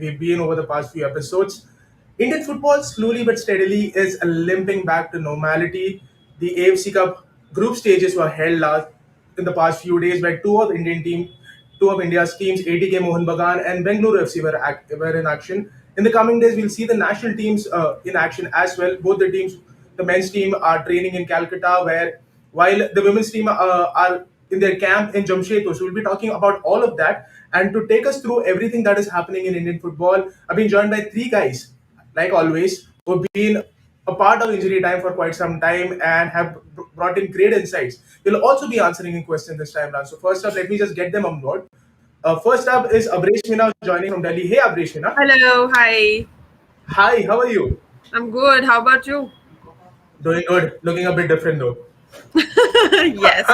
we've been over the past few episodes. Indian football slowly but steadily is limping back to normality. The AFC Cup group stages were held last in the past few days, where two of India's teams, ATK Mohun Bagan and Bengaluru FC, were in action. In the coming days, we'll see the national teams in action as well. Both the teams, the men's team, are training in Calcutta, while the women's team are in their camp in Jamshedpur. So we'll be talking about all of that. And to take us through everything that is happening in Indian football, I've been joined by three guys, like always, who've been a part of injury time for quite some time and have brought in great insights. We'll also be answering in question this time around. So first up, let me just get them on board. First up is Abreshmina joining from Delhi. Hey, Abreshmina. Hello, hi. Hi, how are you? I'm good. How about you? Doing good. Looking a bit different though. Yes,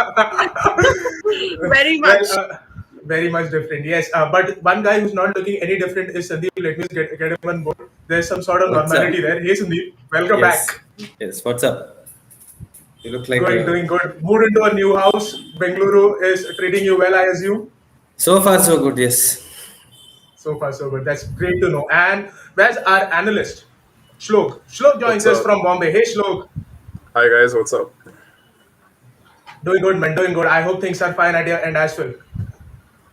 very much. Well, very much different, yes. But one guy who's not looking any different is Sandeep. Let me get him on board. There's some sort of What's up? normality there. Hey, Sandeep, welcome Yes. back. Yes. What's up? You look like Doing good. Moved into a new house. Bengaluru is treating you well, I assume. so far so good. Yes. So far, so good. That's great to know. And where's our analyst, Shlok? Shlok joins What's us up? from Bombay. Hey, Shlok. Hi guys, what's up? Doing good, man. Doing good. I hope things are fine at your end as well.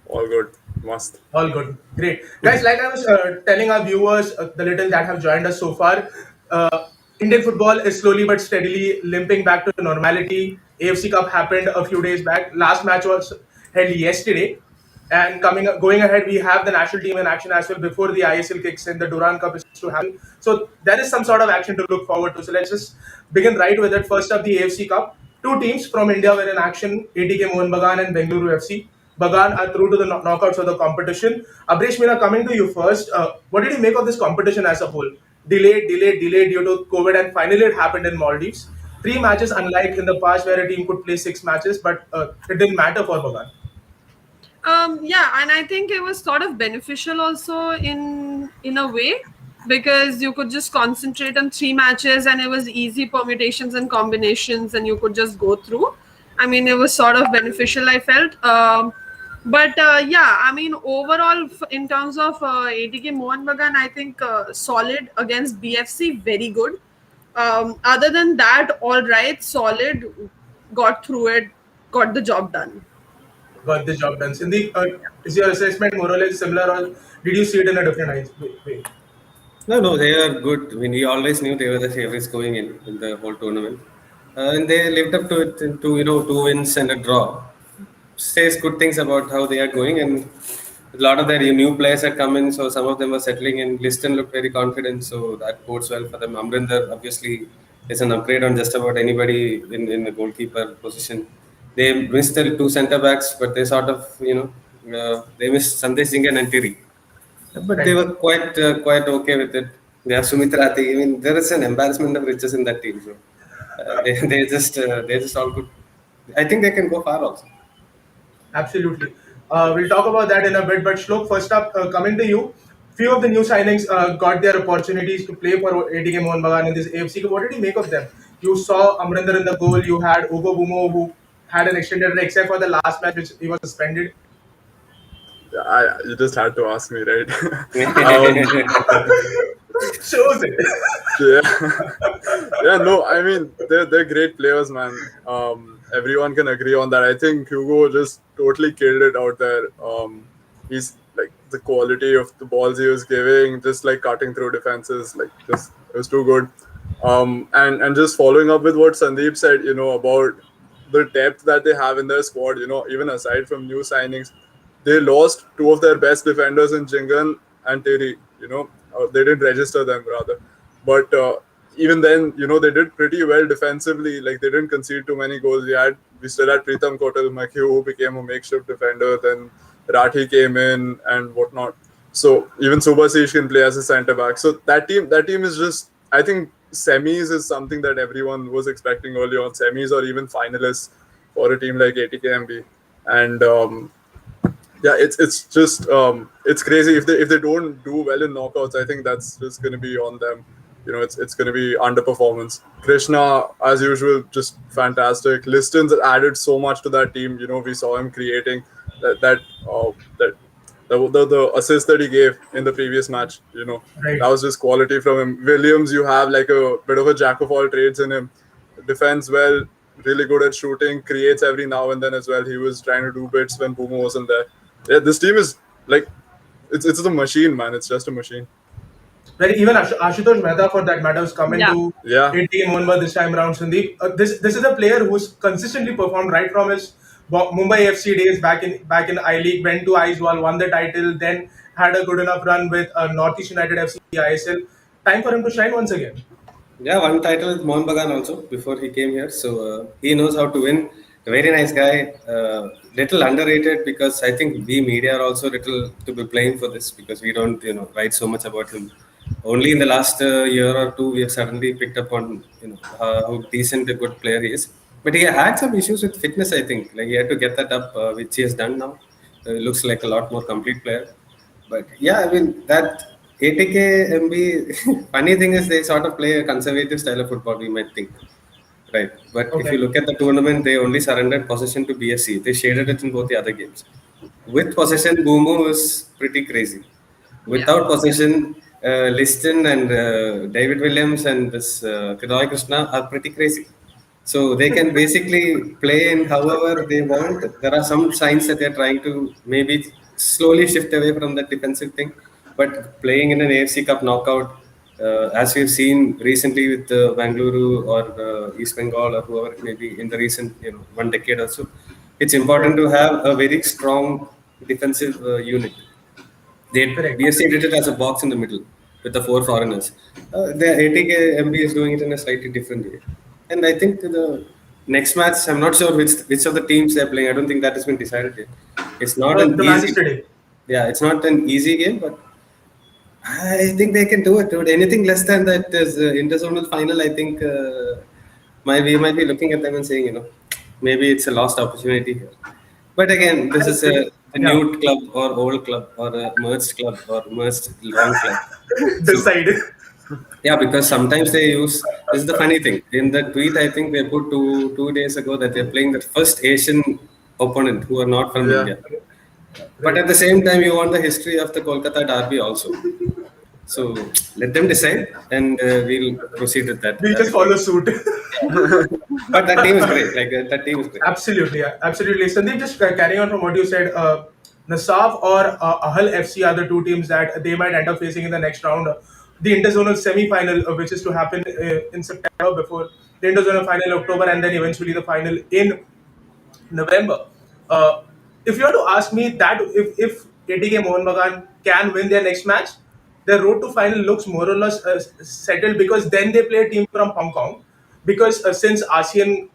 All good. Must. All good. Great. Guys, like I was telling our viewers, the little that have joined us so far, Indian football is slowly but steadily limping back to normality. AFC Cup happened a few days back. Last match was held yesterday. And going ahead, we have the national team in action as well before the ISL kicks in. The Duran Cup is to happen. So there is some sort of action to look forward to. So let's just begin right with it. First up, the AFC Cup. Two teams from India were in action, ATK Mohun Bagan and Bengaluru FC. Bagan are through to the knockouts of the competition. Abreshmina, coming to you first. What did you make of this competition as a whole? Delayed due to COVID, and finally it happened in Maldives. Three matches, unlike in the past where a team could play six matches, but it didn't matter for Bagan. Yeah, and I think it was sort of beneficial also in a way because you could just concentrate on three matches and it was easy permutations and combinations and you could just go through. I mean, it was sort of beneficial, I felt. But yeah, I mean, overall, in terms of ATK Mohun Bagan, I think solid against BFC, very good. Other than that, all right, solid, got through it, got the job done. Got the job done. Cindy, is your assessment more or less similar, or did you see it in a different way? No, they are good. I mean, we always knew they were the favorites going in the whole tournament, and they lived up to it. To two wins and a draw. Says good things about how they are going, and a lot of their new players had come in, so some of them were settling in. Liston looked very confident, so that bodes well for them. Amrinder obviously is an upgrade on just about anybody in the goalkeeper position. They missed the two centre backs, but they sort of they missed Sandesh Singh and Antiri. But they were quite okay with it. They have Sumitrati. I mean, there is an embarrassment of riches in that team. So they're just all good. I think they can go far also. Absolutely. We'll talk about that in a bit. But Shlok, first up, coming to you, few of the new signings got their opportunities to play for ATK Mohun Bagan in this AFC. What did you make of them? You saw Amrinder in the goal. You had Ugo Bumo, who had an extended run, except for the last match, which he was suspended. You just had to ask me, right? Shows it. Yeah. No, I mean they're great players, man. Everyone can agree on that. I think Hugo just totally killed it out there. He's like the quality of the balls he was giving, just like cutting through defenses, like just it was too good. And just following up with what Sandeep said, about the depth that they have in their squad, even aside from new signings, they lost two of their best defenders in Jingan and Terry. They didn't register them rather, but even then, they did pretty well defensively. Like they didn't concede too many goals. We still had Pritam Kotal Makhi, who became a makeshift defender. Then Rathi came in and whatnot. So even Subhasish can play as a centre back. So that team is just, I think semis is something that everyone was expecting early on. Semis or even finalists for a team like ATKMB. And yeah, it's just it's crazy if they don't do well in knockouts. I think that's just going to be on them. It's going to be underperformance. Krishna, as usual, just fantastic. Liston's added so much to that team. We saw him creating that The assist that he gave in the previous match, Right. that was just quality from him. Williams, you have like a bit of a jack of all trades in him. Defends well, really good at shooting, creates every now and then as well. He was trying to do bits when Boomer wasn't there. Yeah, this team is like it's a machine, man. It's just a machine. Well, even Ashutosh Mehta, for that matter, has come Yeah. into Yeah. ATK Mohun Bagan this time around. Sandeep, this is a player who's consistently performed right from his Mumbai FC days back in I League. Went to Aizawl, won the title, then had a good enough run with Northeast United FC ISL. Time for him to shine once again. Yeah, one title with Mohun Bagan also before he came here. So he knows how to win. A very nice guy. Little underrated because I think we media are also little to be blamed for this because we don't write so much about him. Only in the last year or two we have suddenly picked up on how decent a good player he is. But he had some issues with fitness. I think like he had to get that up, which he has done now. He looks like a lot more complete player. But yeah, I mean that ATK MB. Funny thing is they sort of play a conservative style of football. We might think, right? But if you Okay. look at the tournament, they only surrendered possession to BSC. They shaded it in both the other games. With possession, Boomo was pretty crazy. Yeah. Without possession, Liston and David Williams and this Roy Krishna are pretty crazy. So they can basically play in however they want. There are some signs that they're trying to maybe slowly shift away from that defensive thing. But playing in an AFC Cup knockout, as we've seen recently with Bengaluru or East Bengal or whoever it may be in the recent 1 decade or so, it's important to have a very strong defensive unit. Correct. BSC did it as a box in the middle with the 4 foreigners. The ATK MB is doing it in a slightly different way. And I think the next match, I'm not sure which of the teams they're playing. I don't think that has been decided yet. It's not an The match is easy. today. Yeah, it's not an easy game, but I think they can do it. Dude. Anything less than that is interzonal final. I think we might be looking at them and saying, maybe it's a lost opportunity here. But again, this is a Yeah. new club or old club or a merged club or merged long club. So Decide. yeah, because sometimes they use. This is the funny thing. In the tweet, I think they put two days ago that they're playing the first Asian opponent who are not from Yeah. India. But at the same time, you want the history of the Kolkata derby also. So let them decide, and we'll proceed with that. We'll just follow suit. But that team is great. Like that team is great. Absolutely, yeah, absolutely. Sandeep, just carrying on from what you said, Nasaf or Ahal FC are the two teams that they might end up facing in the next round. The interzonal semi-final, which is to happen in September before the interzonal final in October, and then eventually the final in November. If you were to ask me that if ATK Mohun Bagan can win their next match, their road to final looks more or less settled because then they play a team from Hong Kong. Because since ASEAN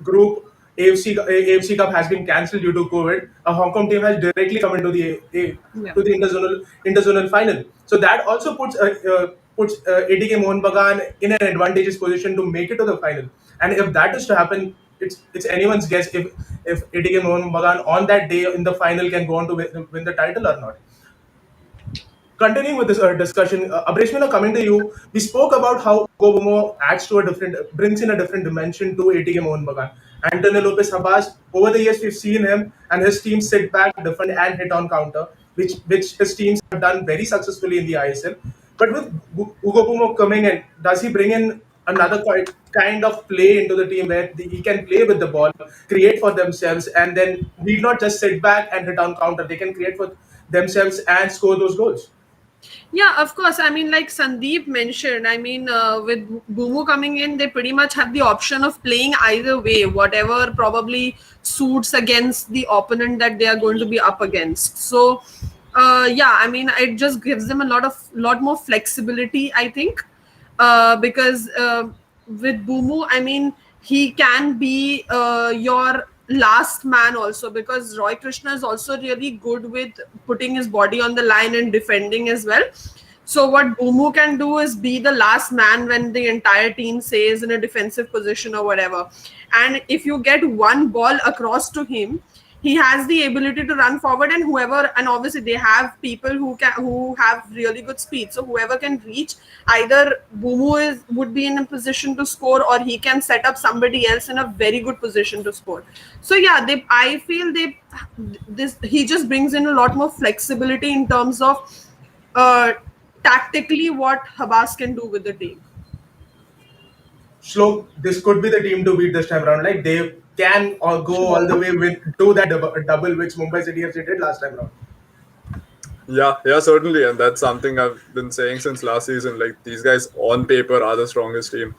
Group AFC Cup has been cancelled due to COVID, a Hong Kong team has directly come into Yeah. to the interzonal final. So that also puts ATK Mohun Bagan in an advantageous position to make it to the final. And if that is to happen, it's anyone's guess if ATK Mohun Bagan on that day in the final can go on to win the title or not. Continuing with this discussion, Abreshmina, coming to you, we spoke about how Gobomo adds to brings in a different dimension to ATK Mohun Bagan. Antonio Lopez Habas, over the years we've seen him and his team sit back, defend and hit on counter, which his teams have done very successfully in the ISL. But with Ugo Bumo coming in, does he bring in another kind of play into the team where he can play with the ball, create for themselves, and then need not just sit back and hit on counter. They can create for themselves and score those goals. Yeah, of course. I mean, like Sandeep mentioned, I mean, with Bumu coming in, they pretty much have the option of playing either way, whatever probably suits against the opponent that they are going to be up against. So, yeah, I mean, it just gives them a lot more flexibility, I think, because with Bumu, I mean, he can be your last man also, because Roy Krishna is also really good with putting his body on the line and defending as well. So what Bumu can do is be the last man when the entire team says in a defensive position or whatever. And if you get one ball across to him, he has the ability to run forward, and obviously they have people who have really good speed. So whoever can reach, either would be in a position to score, or he can set up somebody else in a very good position to score. So yeah, I feel he just brings in a lot more flexibility in terms of tactically what Habas can do with the team. Shlok, this could be the team to beat this time around. Like they can go all the way with do that double which Mumbai City FC did last time around. Yeah, certainly, and that's something I've been saying since last season. Like these guys on paper are the strongest team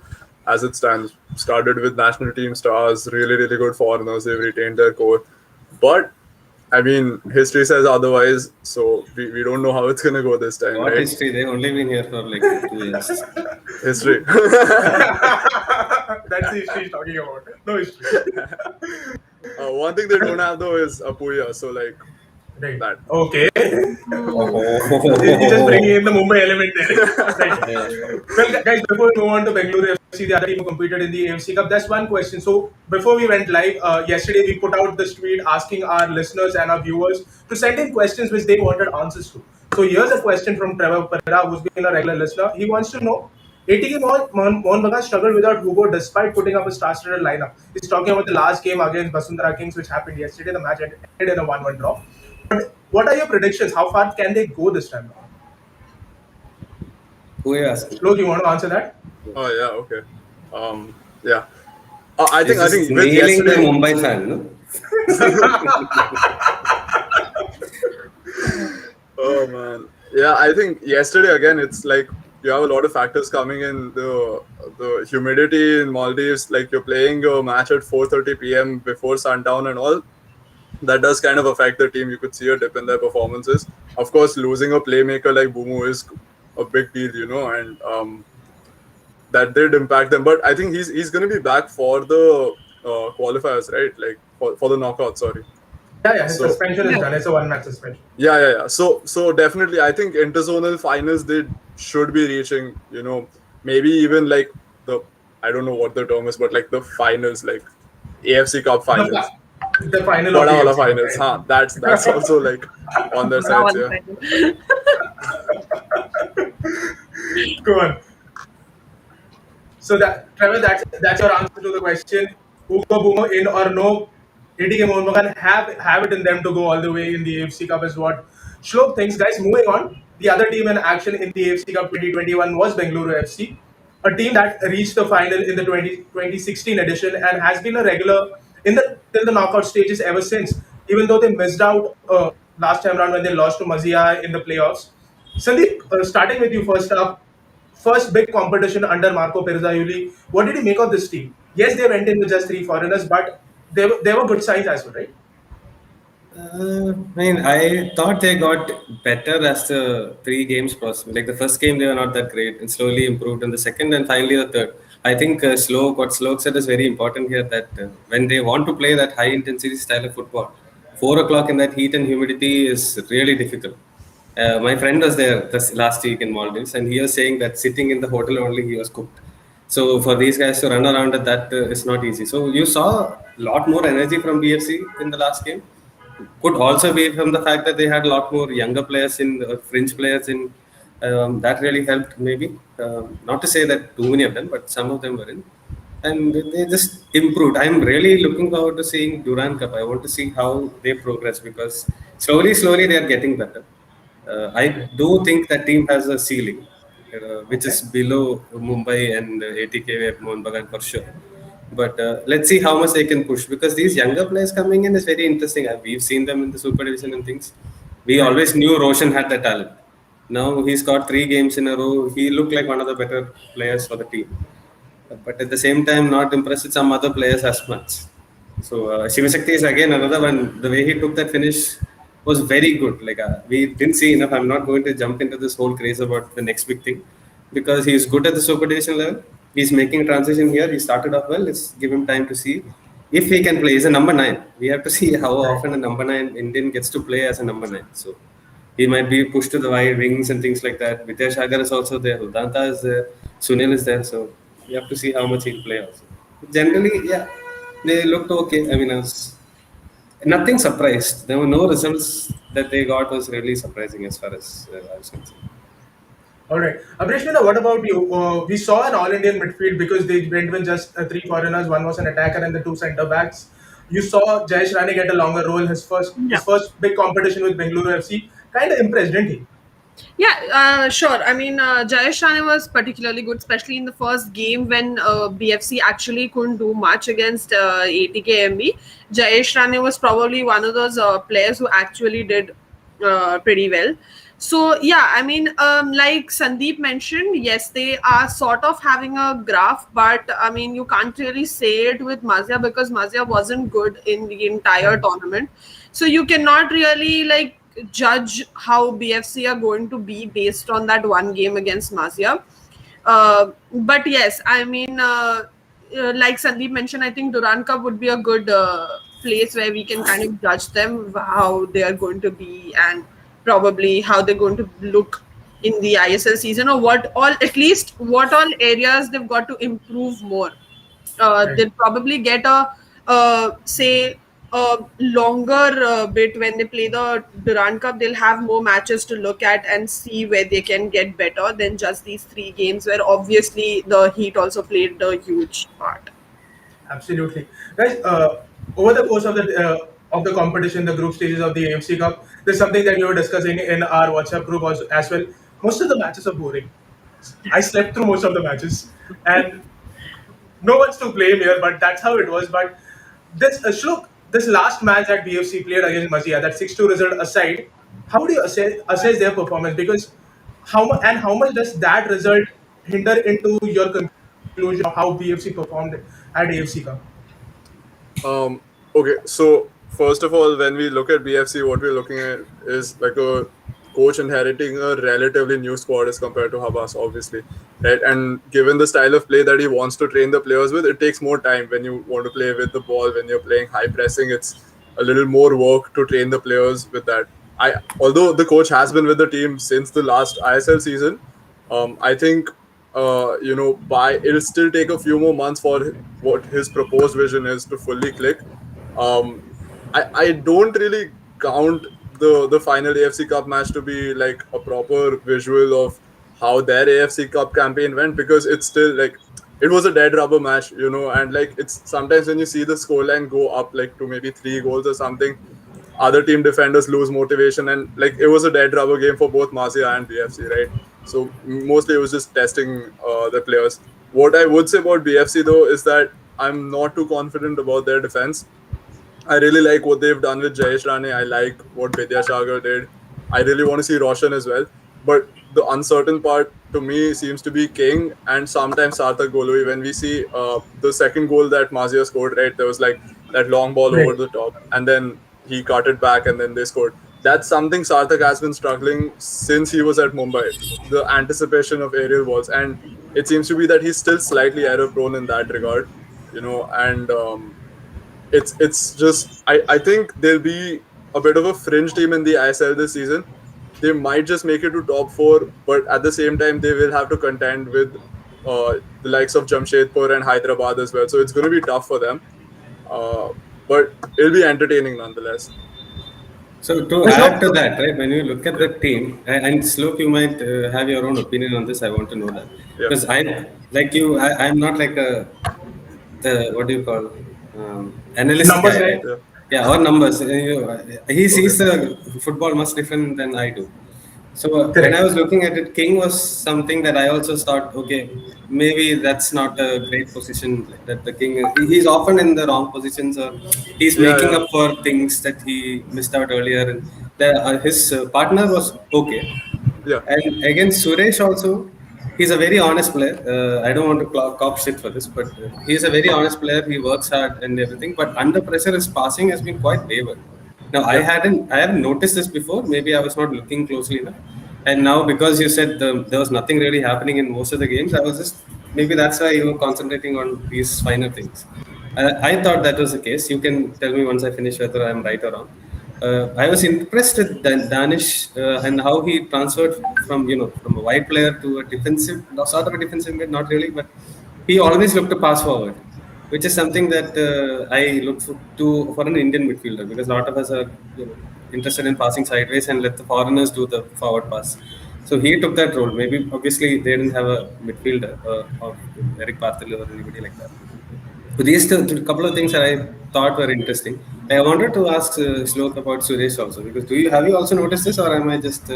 as it stands. Started with national team stars, really good foreigners. They've retained their core, but I mean, history says otherwise. So we don't know how it's gonna go this time. What right? history? They've only been here for like 2 years. History. That's the history he's talking about. No history. One thing they don't have though is Apuya. So like Right. that. Okay. Oh. He's just bringing in the Mumbai element there. Right. Yeah. Well, guys, before we move on to Bengaluru FC, the other team who competed in the AFC Cup, that's one question. So, before we went live, yesterday we put out this tweet asking our listeners and our viewers to send in questions which they wanted answers to. So, here's a question from Trevor Pereira, who's been a regular listener. He wants to know, ATK Mohun Bagan struggled without Hugo despite putting up a star-studded lineup. He's talking about the last game against Basundhara Kings, which happened yesterday. The match ended in a 1-1 draw. But what are your predictions? How far can they go this time? Who are you asking? Shlok, you want to answer that? Oh yeah, okay. Yeah. I think This is with nailing the yesterday. Mumbai fan, no? Oh man, yeah. I think yesterday again, it's like you have a lot of factors coming in. The humidity in Maldives, like you're playing a match at 4:30 p.m. before sundown and all. That does kind of affect the team. You could see a dip in their performances. Of course, losing a playmaker like Bumu is a big deal, and that did impact them. But I think he's going to be back for the qualifiers, right? Like for the knockout. Sorry. Yeah, his suspension is done. It's a one-match suspension. Yeah. So definitely, I think interzonal finals they should be reaching. Maybe even like I don't know what the term is, but like the finals, like AFC Cup finals. The final Bada of wala the finals, huh? That's also like on their sides, yeah. Go on. So Trevor, that's your answer to the question. Hugo Bumo in or no? ATK Mohun Bagan have it in them to go all the way in the AFC Cup is what Shlok thinks. Guys, moving on. The other team in action in the AFC Cup 2021 was Bengaluru FC, a team that reached the final in the 2016 edition and has been a regular till the knockout stages ever since. Even though they missed out last time round when they lost to Mazia in the playoffs. Sandeep, starting with you first up. First big competition under Marco Perzaiuli. What did you make of this team? Yes, they went in with just 3 foreigners, but they were good signs as well, right? I thought they got better as the 3 games passed. Like the first game, they were not that great, and slowly improved in the second, and finally the third. I think what Shlok said is very important here. That when they want to play that high intensity style of football, 4 o'clock in that heat and humidity is really difficult. My friend was there this last week in Maldives, and he was saying that sitting in the hotel only, he was cooked. So for these guys to run around at that is not easy. So you saw a lot more energy from BFC in the last game. Could also be from the fact that they had a lot more younger players fringe players in. That really helped maybe. Not to say that too many of them, but some of them were in. And they just improved. I'm really looking forward to seeing Durand Cup. I want to see how they progress because slowly they are getting better. I do think that team has a ceiling, which is below Mumbai and ATK Mohun Bagan for sure. But let's see how much they can push because these younger players coming in is very interesting. We've seen them in the Super Division and things. We always knew Roshan had the talent. Now he's got 3 games in a row. He looked like one of the better players for the team. But at the same time, not impressed with some other players as much. So Shivashakti is again another one. The way he took that finish was very good. Like we didn't see enough. I'm not going to jump into this whole craze about the next big thing because he's good at the Super Division level. He's making a transition here. He started off well. Let's give him time to see if he can play. He's a number 9. We have to see how often a number 9 Indian gets to play as a number 9. So he might be pushed to the wide wings and things like that. Vitesh Agar is also there. Udanta is there. Sunil is there. So you have to see how much he'll play also. Generally, yeah, they looked okay. I mean, nothing surprised. There were no results that they got was really surprising as far as I was concerned. All right. Abreshmina, what about you? We saw an all-Indian midfield because they went with just three foreigners. One was an attacker and the two centre backs. You saw Jayesh Rane get a longer role. Yeah. His first big competition with Bengaluru FC. Kind of impressed, didn't he? Yeah, sure. I mean, Jayesh Rane was particularly good, especially in the first game when BFC actually couldn't do much against ATK. Jayesh Rane was probably one of those players who actually did pretty well. So, yeah, I mean, like Sandeep mentioned, yes, they are sort of having a graph, but I mean, you can't really say it with Mazia because Mazia wasn't good in the entire tournament. So, you cannot really like judge how BFC are going to be based on that one game against Mazia. But yes, I mean, like Sandeep mentioned, I think Durand Cup would be a good place where we can kind of judge them how they are going to be and probably how they're going to look in the ISL season or what all at least what all areas they've got to improve more. Right. They'll probably get a say a longer bit when they play the Durand Cup. They'll have more matches to look at and see where they can get better than just these three games, where obviously the heat also played a huge part. Absolutely, guys. Over the course of the competition, the group stages of the AFC Cup, there's something that we were discussing in our WhatsApp group as well. Most of the matches are boring. I slept through most of the matches, and no one's to blame here, but that's how it was. But Shlok, this last match that BFC played against Mazia, that 6-2 result aside, how would you assess their performance? Because how much does that result hinder into your conclusion of how BFC performed at AFC Cup? Okay, so first of all, when we look at BFC, what we're looking at is like a coach inheriting a relatively new squad as compared to Habas, obviously, right? And given the style of play that he wants to train the players with, it takes more time when you want to play with the ball. When you're playing high pressing, it's a little more work to train the players with that. Although the coach has been with the team since the last ISL season, I think it'll still take a few more months for what his proposed vision is to fully click. I don't really count the final AFC Cup match to be like a proper visual of how their AFC Cup campaign went, because it's still like it was a dead rubber match, and like it's sometimes when you see the scoreline go up like to maybe 3 goals or something, other team defenders lose motivation, and like it was a dead rubber game for both Mazia and BFC, right? So mostly it was just testing the players. What I would say about BFC though is that I'm not too confident about their defense. I really like what they've done with Jayesh Rane. I like what Vidyasagar did. I really want to see Roshan as well. But the uncertain part to me seems to be King and sometimes Sarthak Golui. When we see the second goal that Mazia scored, right, there was like that long ball over the top and then he cut it back and then they scored. That's something Sarthak has been struggling since he was at Mumbai, the anticipation of aerial balls. And it seems to be that he's still slightly error prone in that regard, and it's just I think there'll be a bit of a fringe team in the ISL this season. They might just make it to top 4, but at the same time they will have to contend with the likes of Jamshedpur and Hyderabad as well. So it's going to be tough for them, but it'll be entertaining nonetheless. So to add to that, right, when you look at the team, and Shlok, you might have your own opinion on this. I want to know that because I'm not like what do you call analyst Numbers guy, guy? right? Yeah, or numbers. He sees the football much different than I do. So when I was looking at it, King was something that I also thought, okay, maybe that's not a great position that the King. He's often in the wrong positions, or he's making up for things that he missed out earlier. And his partner was okay. Yeah. And against Suresh also, he's a very honest player. I don't want to cop shit for this, but he's a very honest player. He works hard and everything, but under pressure, his passing has been quite wayward. Now, I haven't noticed this before. Maybe I was not looking closely enough. And now, because you said there was nothing really happening in most of the games, I was just maybe that's why you were concentrating on these finer things. I thought that was the case. You can tell me once I finish whether I'm right or wrong. I was impressed with Danish and how he transferred from a wide player to a defensive, sort of a defensive mid, not really, but he always looked to pass forward. which is something that I look for an Indian midfielder, because a lot of us are, interested in passing sideways and let the foreigners do the forward pass. So he took that role. Maybe obviously they didn't have a midfielder of Eric Parthil or anybody like that. So these two couple of things that I thought were interesting. I wanted to ask Shlok about Suresh also, because have you also noticed this, or am I just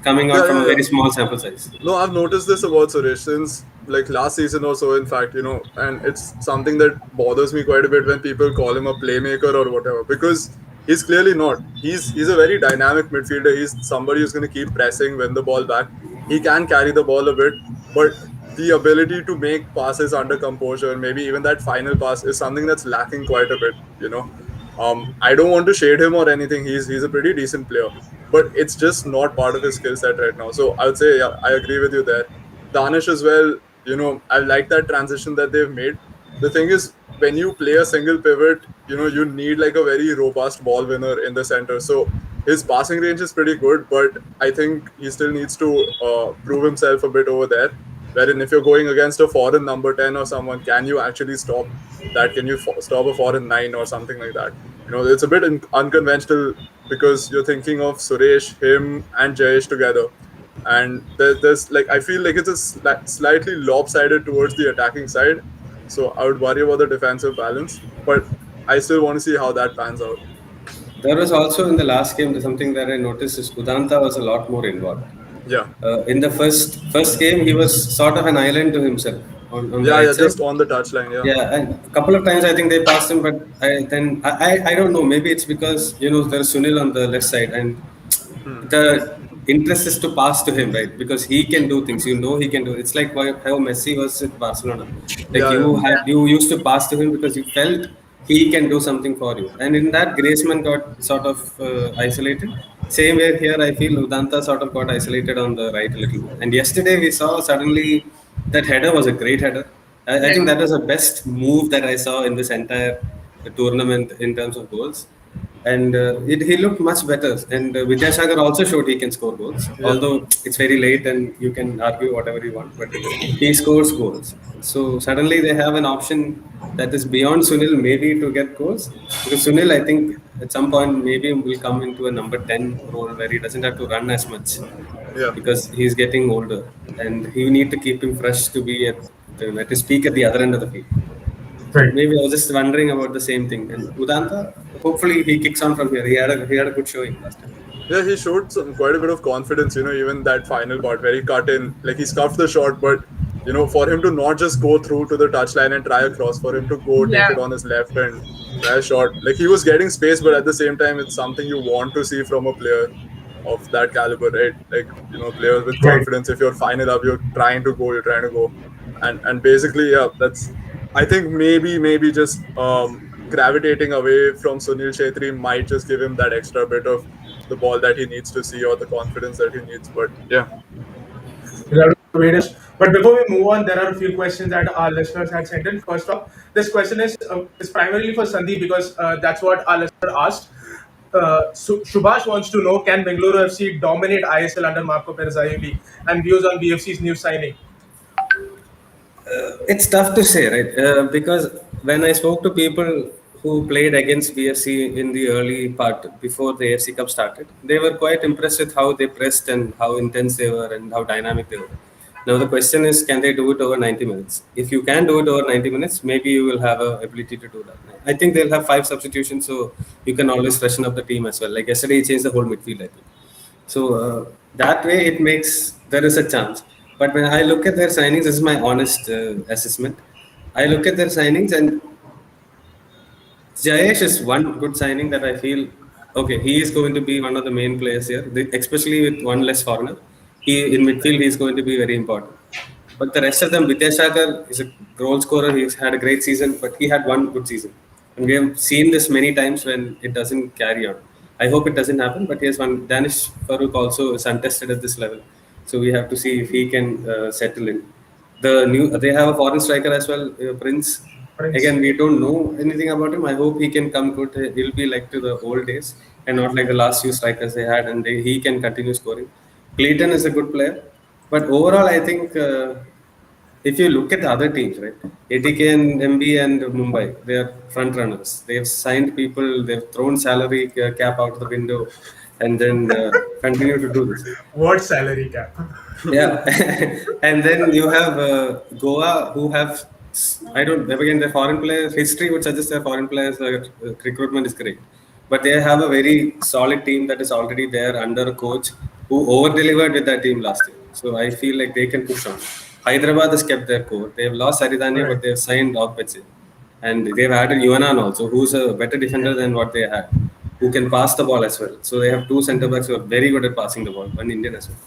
coming out Yeah, from a yeah, very yeah. small sample size? No, I've noticed this about Suresh since like last season or so, in fact, and it's something that bothers me quite a bit when people call him a playmaker or whatever, because he's clearly not. He's a very dynamic midfielder. He's somebody who's going to keep pressing, win the ball back. He can carry the ball a bit, but the ability to make passes under composure, maybe even that final pass, is something that's lacking quite a bit. I don't want to shade him or anything. He's a pretty decent player, but it's just not part of his skill set right now. So I would say, yeah, I agree with you there. Danish as well. I like that transition that they've made. The thing is, when you play a single pivot, you need like a very robust ball winner in the center. So his passing range is pretty good, but I think he still needs to prove himself a bit over there. Wherein if you're going against a foreign number 10 or someone, can you actually stop that? Can you stop a foreign 9 or something like that? It's a bit unconventional because you're thinking of Suresh, him, and Jayesh together. And there's like, I feel like it's a slightly lopsided towards the attacking side. So I would worry about the defensive balance. But I still want to see how that pans out. There was also in the last game something that I noticed is Udanta was a lot more involved. Yeah. In the first game, he was sort of an island to himself on the Yeah, right yeah, side. just on the touchline. Yeah. Yeah, and a couple of times I think they passed him, but I don't know. Maybe it's because there's Sunil on the left side, and the interest is to pass to him, right? Because he can do things. He can do. It's like how Messi was at Barcelona. Like Yeah, yeah. you used to pass to him because you felt he can do something for you. And in that, Griezmann got sort of isolated. Same way here, I feel Udanta sort of got isolated on the right a little bit. And yesterday we saw suddenly that header was a great header. I think that was the best move that I saw in this entire tournament in terms of goals. And he looked much better. And Vidyasagar also showed he can score goals, Yeah. although it's very late and you can argue whatever you want, but he scores goals. So suddenly they have an option that is beyond Sunil, maybe to get goals. Because Sunil, I think at some point maybe will come into a number 10 role where he doesn't have to run as much Yeah. because he's getting older and you need to keep him fresh to be at his peak at the other end of the field. So Right. maybe I was just wondering about the same thing. And Udanta, hopefully he kicks on from here. He had a good showing last time. Yeah, he showed quite a bit of confidence, even that final part where he cut in, like he scuffed the shot, but for him to not just go through to the touchline and try a cross, for him to go take Yeah. it on his left and try a shot, like he was getting space, but at the same time, it's something you want to see from a player of that caliber, right? Like players with Right. confidence. If you're final up, you're trying to go, and basically, yeah, that's. I think maybe just gravitating away from Sunil Shetty might just give him that extra bit of the ball that he needs to see or the confidence that he needs. But yeah, We'll have to wait. But before we move on, there are a few questions that our listeners had sent in. First off, this question is primarily for Sandeep because that's what our listener asked. Subhash wants to know: can Bengaluru FC dominate ISL under Marco Perzaioli? And views on BFC's new signing. It's tough to say, right? Because when I spoke to people who played against BFC in the early part before the AFC Cup started, they were quite impressed with how they pressed and how intense they were and how dynamic they were. Now the question is, can they do it over 90 minutes? If you can do it over 90 minutes, maybe you will have a ability to do that. I think they'll have 5 substitutions, so you can always freshen up the team as well. Like yesterday, he changed the whole midfield, I think. So that way, there is a chance. But when I look at their signings, this is my honest assessment. I look at their signings, and Jayesh is one good signing that I feel, okay, he is going to be one of the main players here, especially with one less foreigner. In midfield, he is going to be very important. But the rest of them, Vidyasagar is a goal scorer. He's had a great season, but he had one good season. And we have seen this many times when it doesn't carry on. I hope it doesn't happen, but here's one. Danish Farooq also is untested at this level. So we have to see if he can settle in. They have a foreign striker as well, Prince. Prince. Again, we don't know anything about him. I hope he can come good. He'll be like to the old days and not like the last few strikers they had, and he can continue scoring. Clayton is a good player, but overall, I think if you look at the other teams, right? ATK and MB and Mumbai, they are front runners. They have signed people, they've thrown salary cap out the window, and then continue to do this. What salary cap? Yeah, and then you have Goa, who have I don't again their foreign players history would suggest their foreign players recruitment is great, but they have a very solid team that is already there under a coach who over delivered with that team last year. So I feel like they can push on. Hyderabad has kept their core. They have lost Saridhania, but they have signed Ogbeche, and they've added Yuanan also, who's a better defender than what they had, who can pass the ball as well. So they have two centre backs who are very good at passing the ball, one Indian as well.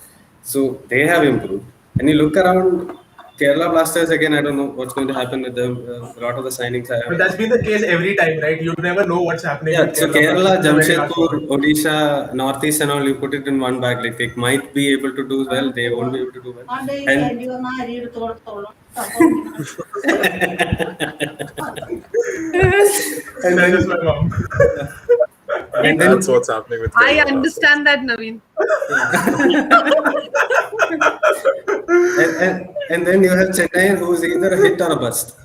So they have improved. And you look around Kerala Blasters again. I don't know what's going to happen with them. A lot of the signings I But have. that's been the case every time, right? You never know what's happening. Yeah, with so Kerala Kerala, Blasters in the very last Jamshedpur, moment. Odisha, Northeast, and all you put it in one bag. Like they might be able to do well, they won't be able to do well. And and That is then, my mom. and then That's what's happening with I Kerala understand that, Naveen. and then you have Chennai, who's either a hit or a bust,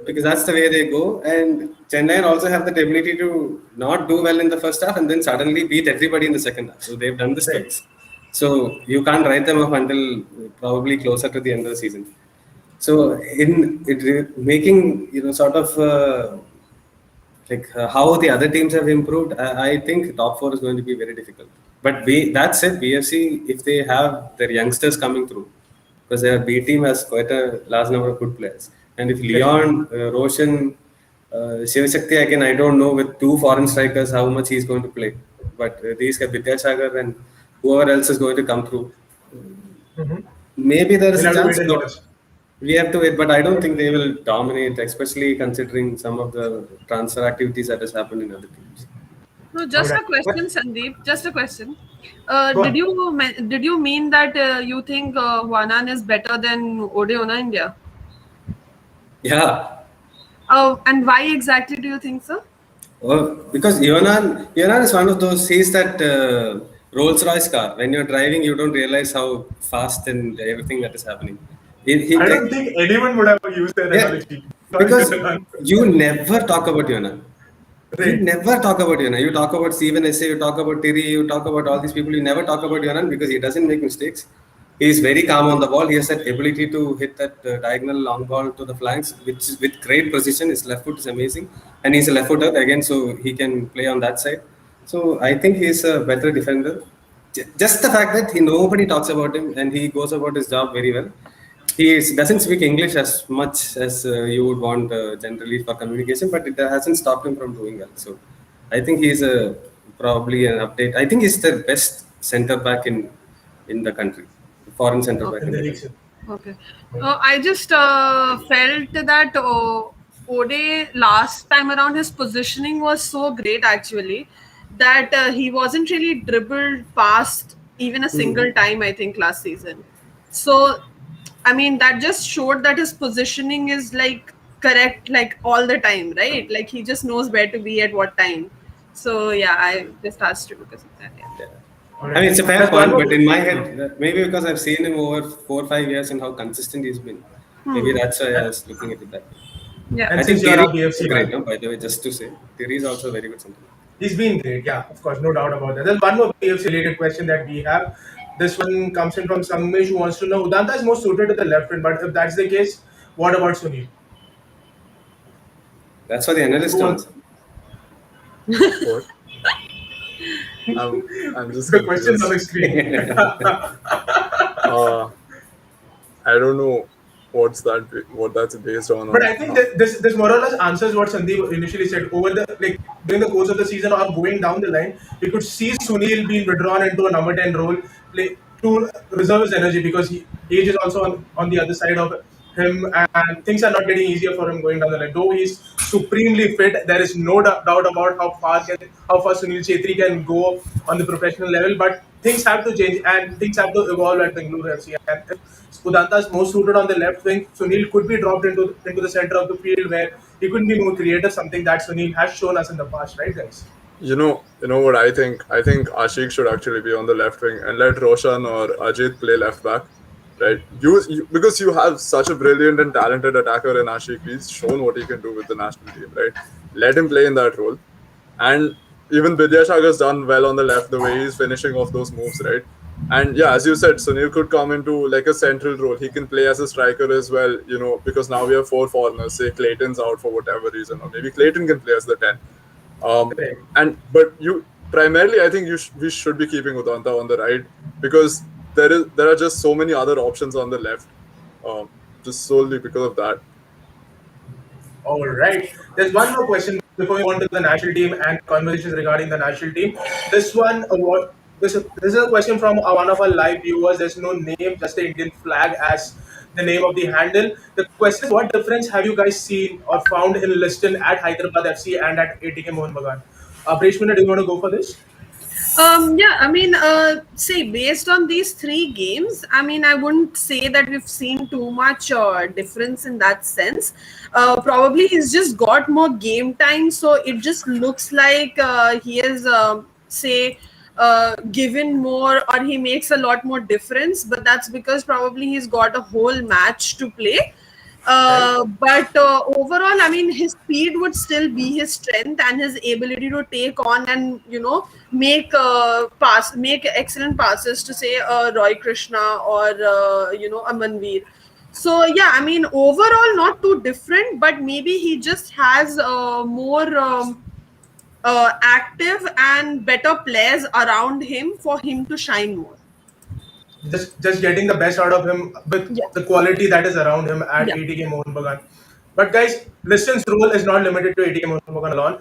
because that's the way they go. And Chennai also have the ability to not do well in the first half and then suddenly beat everybody in the second half. So they've done this twice. So you can't write them off until probably closer to the end of the season. So in it, making sort of how the other teams have improved, I think top four is going to be very difficult. But that said, BFC, if they have their youngsters coming through, because their B team has quite a large number of good players, and if Leon, Roshan, Shivashakti, again, I don't know with two foreign strikers how much he's going to play, but these guys, Vidyasagar and whoever else is going to come through, maybe there is We'll a have to wait chance. and But watch. we have to wait, but I don't think they will dominate, especially considering some of the transfer activities that has happened in other teams. No, just a Alright. question, Sandeep. Just a question. Go on. Did you mean that you think Wanan is better than Odeona India? Yeah. And why exactly do you think so? Because Yonan is one of those, he's that Rolls Royce car. When you're driving, you don't realize how fast and everything that is happening. I don't think anyone would have used that Yeah, analogy. because you never talk about Yonan. You Right. never talk about Yonan. You talk about Steven Essay, you talk about Tiri, you talk about all these people. You never talk about Yonan because he doesn't make mistakes. He is very calm on the ball. He has that ability to hit that diagonal long ball to the flanks, which is with great precision. His left foot is amazing, and he's a left footer again, so he can play on that side. So I think he's a better defender. Just the fact that nobody talks about him and he goes about his job very well. Doesn't speak English as much as you would want generally for communication, but it hasn't stopped him from doing well. So I think he's probably an update. I think he's the best center back in the country, foreign center back In in the the league. country. Okay. I just felt that Ode last time around his positioning was so great actually that he wasn't really dribbled past even a single time, I think, last season. So, I mean, that just showed that his positioning is like correct like all the time, right? Like he just knows where to be at what time. So, yeah, I just asked you because of that. Yeah. Yeah. Alright. I mean, it's a fair That's point, one but more- in my head, maybe because I've seen him over 4 or 5 years and how consistent he's been, maybe that's why I was looking at it that way. Yeah. And I think since you're a Thierry is BFC great, guy, no? By the way, just to say, Thierry is also a very good center back. he's been great. Yeah, of course, no doubt about that. There's one more BFC related question that we have. This one comes in from Sangesh who wants to know Udanta is more suited to the left wing, but if that's the case, what about Sunil? That's for the analyst Who to wants- answer. What? I'm just The question's on the confused. screen. I don't know what that's based on. But I think that this more or less answers what Sandeep initially said. Over the during the course of the season or going down the line, we could see Sunil being withdrawn into a number 10 role to reserve his energy because age is also on the other side of him and things are not getting easier for him going down the line. Though he's supremely fit, there is no doubt about how far Sunil Chetri can go on the professional level. But things have to change and things have to evolve at Bengaluru FC. And if Udanta is more suited on the left wing, Sunil could be dropped into the center of the field where he could be more creative, something that Sunil has shown us in the past, right, guys? You know what I think? I think Ashik should actually be on the left wing and let Roshan or Ajit play left back. right? Because you have such a brilliant and talented attacker in Ashik. He's shown what he can do with the national team, right? Let him play in that role. And even Vidyasagar's done well on the left, the way he's finishing off those moves, right? And yeah, as you said, Sunil could come into like a central role. He can play as a striker as well, because now we have 4 foreigners. Say Clayton's out for whatever reason, or maybe Clayton can play as the 10. But you primarily, I think we should be keeping Udanta on the right, because there are just so many other options on the left, just solely because of that. All right. There's one more question before we go on to the national team and conversations regarding the national team. This is a question from one of our live viewers. There's no name, just the Indian flag as the name of the handle. The question is, what difference have you guys seen or found in Liston at Hyderabad FC and at ATK Mohun Bagan? Abreshmina, do you want to go for this? Yeah, I mean, say based on these 3 games, I mean, I wouldn't say that we've seen too much difference in that sense. Probably he's just got more game time, so it just looks like he is, say, given more, or he makes a lot more difference. But that's because probably he's got a whole match to play. But overall, I mean, his speed would still be his strength, and his ability to take on and make make excellent passes to say Roy Krishna or a Manveer. So yeah, I mean, overall not too different, but maybe he just has more active and better players around him for him to shine more. Just getting the best out of him with Yeah. the quality that is around him at Yeah. ATK Mohun Bagan. But guys, Liston's role is not limited to ATK Mohun Bagan alone.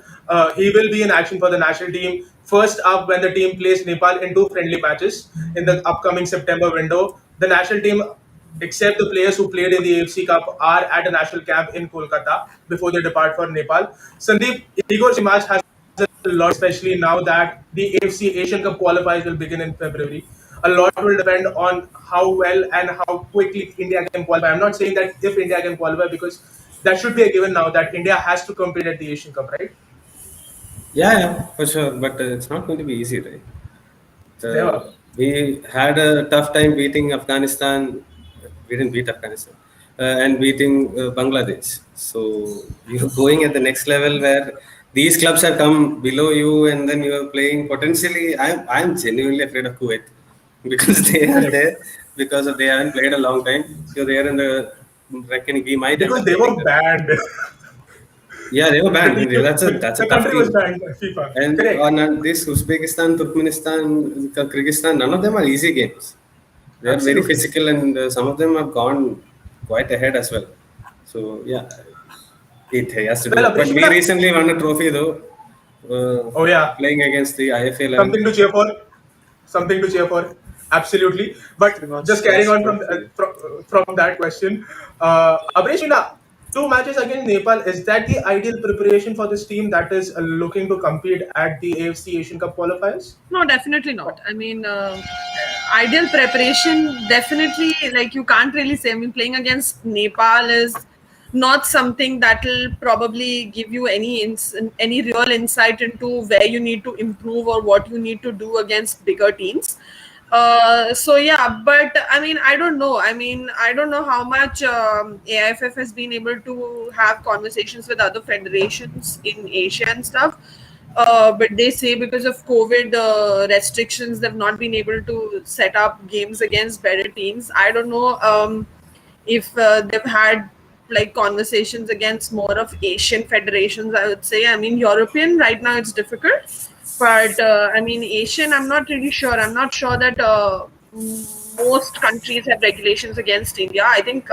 He will be in action for the national team. First up, when the team plays Nepal in 2 friendly matches in the upcoming September window, the national team, except the players who played in the AFC Cup, are at a national camp in Kolkata before they depart for Nepal. Sandeep, Igor's match has a lot, especially now that the AFC Asian Cup qualifiers will begin in February. A lot will depend on how well and how quickly India can qualify. I'm not saying that if India can qualify, because that should be a given now that India has to compete at the Asian Cup, right? Yeah, for sure. But it's not going to be easy, right? Never. We had a tough time beating Afghanistan. We didn't beat Afghanistan and beating Bangladesh. So you're going at the next level where these clubs have come below you, and then you're playing potentially. I'm genuinely afraid of Kuwait because they are there because they haven't played a long time. So they are in the reckoning. We might end Because up they beating were them. banned. Yeah, they were banned. That's a The tough country was team. banned by FIFA. And Correct. on this Uzbekistan, Turkmenistan, Kyrgyzstan, none of them are easy games. They are very Absolutely. physical, and some of them have gone quite ahead as well. So yeah, it has to do Well, it. But we Abreshmina, recently won a trophy though, oh yeah, playing against the IFA 11. something to cheer for. Something to cheer for. Absolutely. But Pretty much just carrying first on from trophy. from that question, Abreshmina, 2 matches against Nepal, is that the ideal preparation for this team that is looking to compete at the AFC Asian Cup qualifiers? No, definitely not. I mean, ideal preparation, definitely, like you can't really say. I mean, playing against Nepal is not something that will probably give you any real insight into where you need to improve or what you need to do against bigger teams. So yeah, but I mean, I don't know. I mean, I don't know how much AIFF has been able to have conversations with other federations in Asia and stuff. But they say because of COVID restrictions, they've not been able to set up games against better teams. I don't know if they've had like conversations against more of Asian federations. I would say. I mean, European right now it's difficult, but I mean Asian. I'm not really sure. I'm not sure that most countries have regulations against India. I think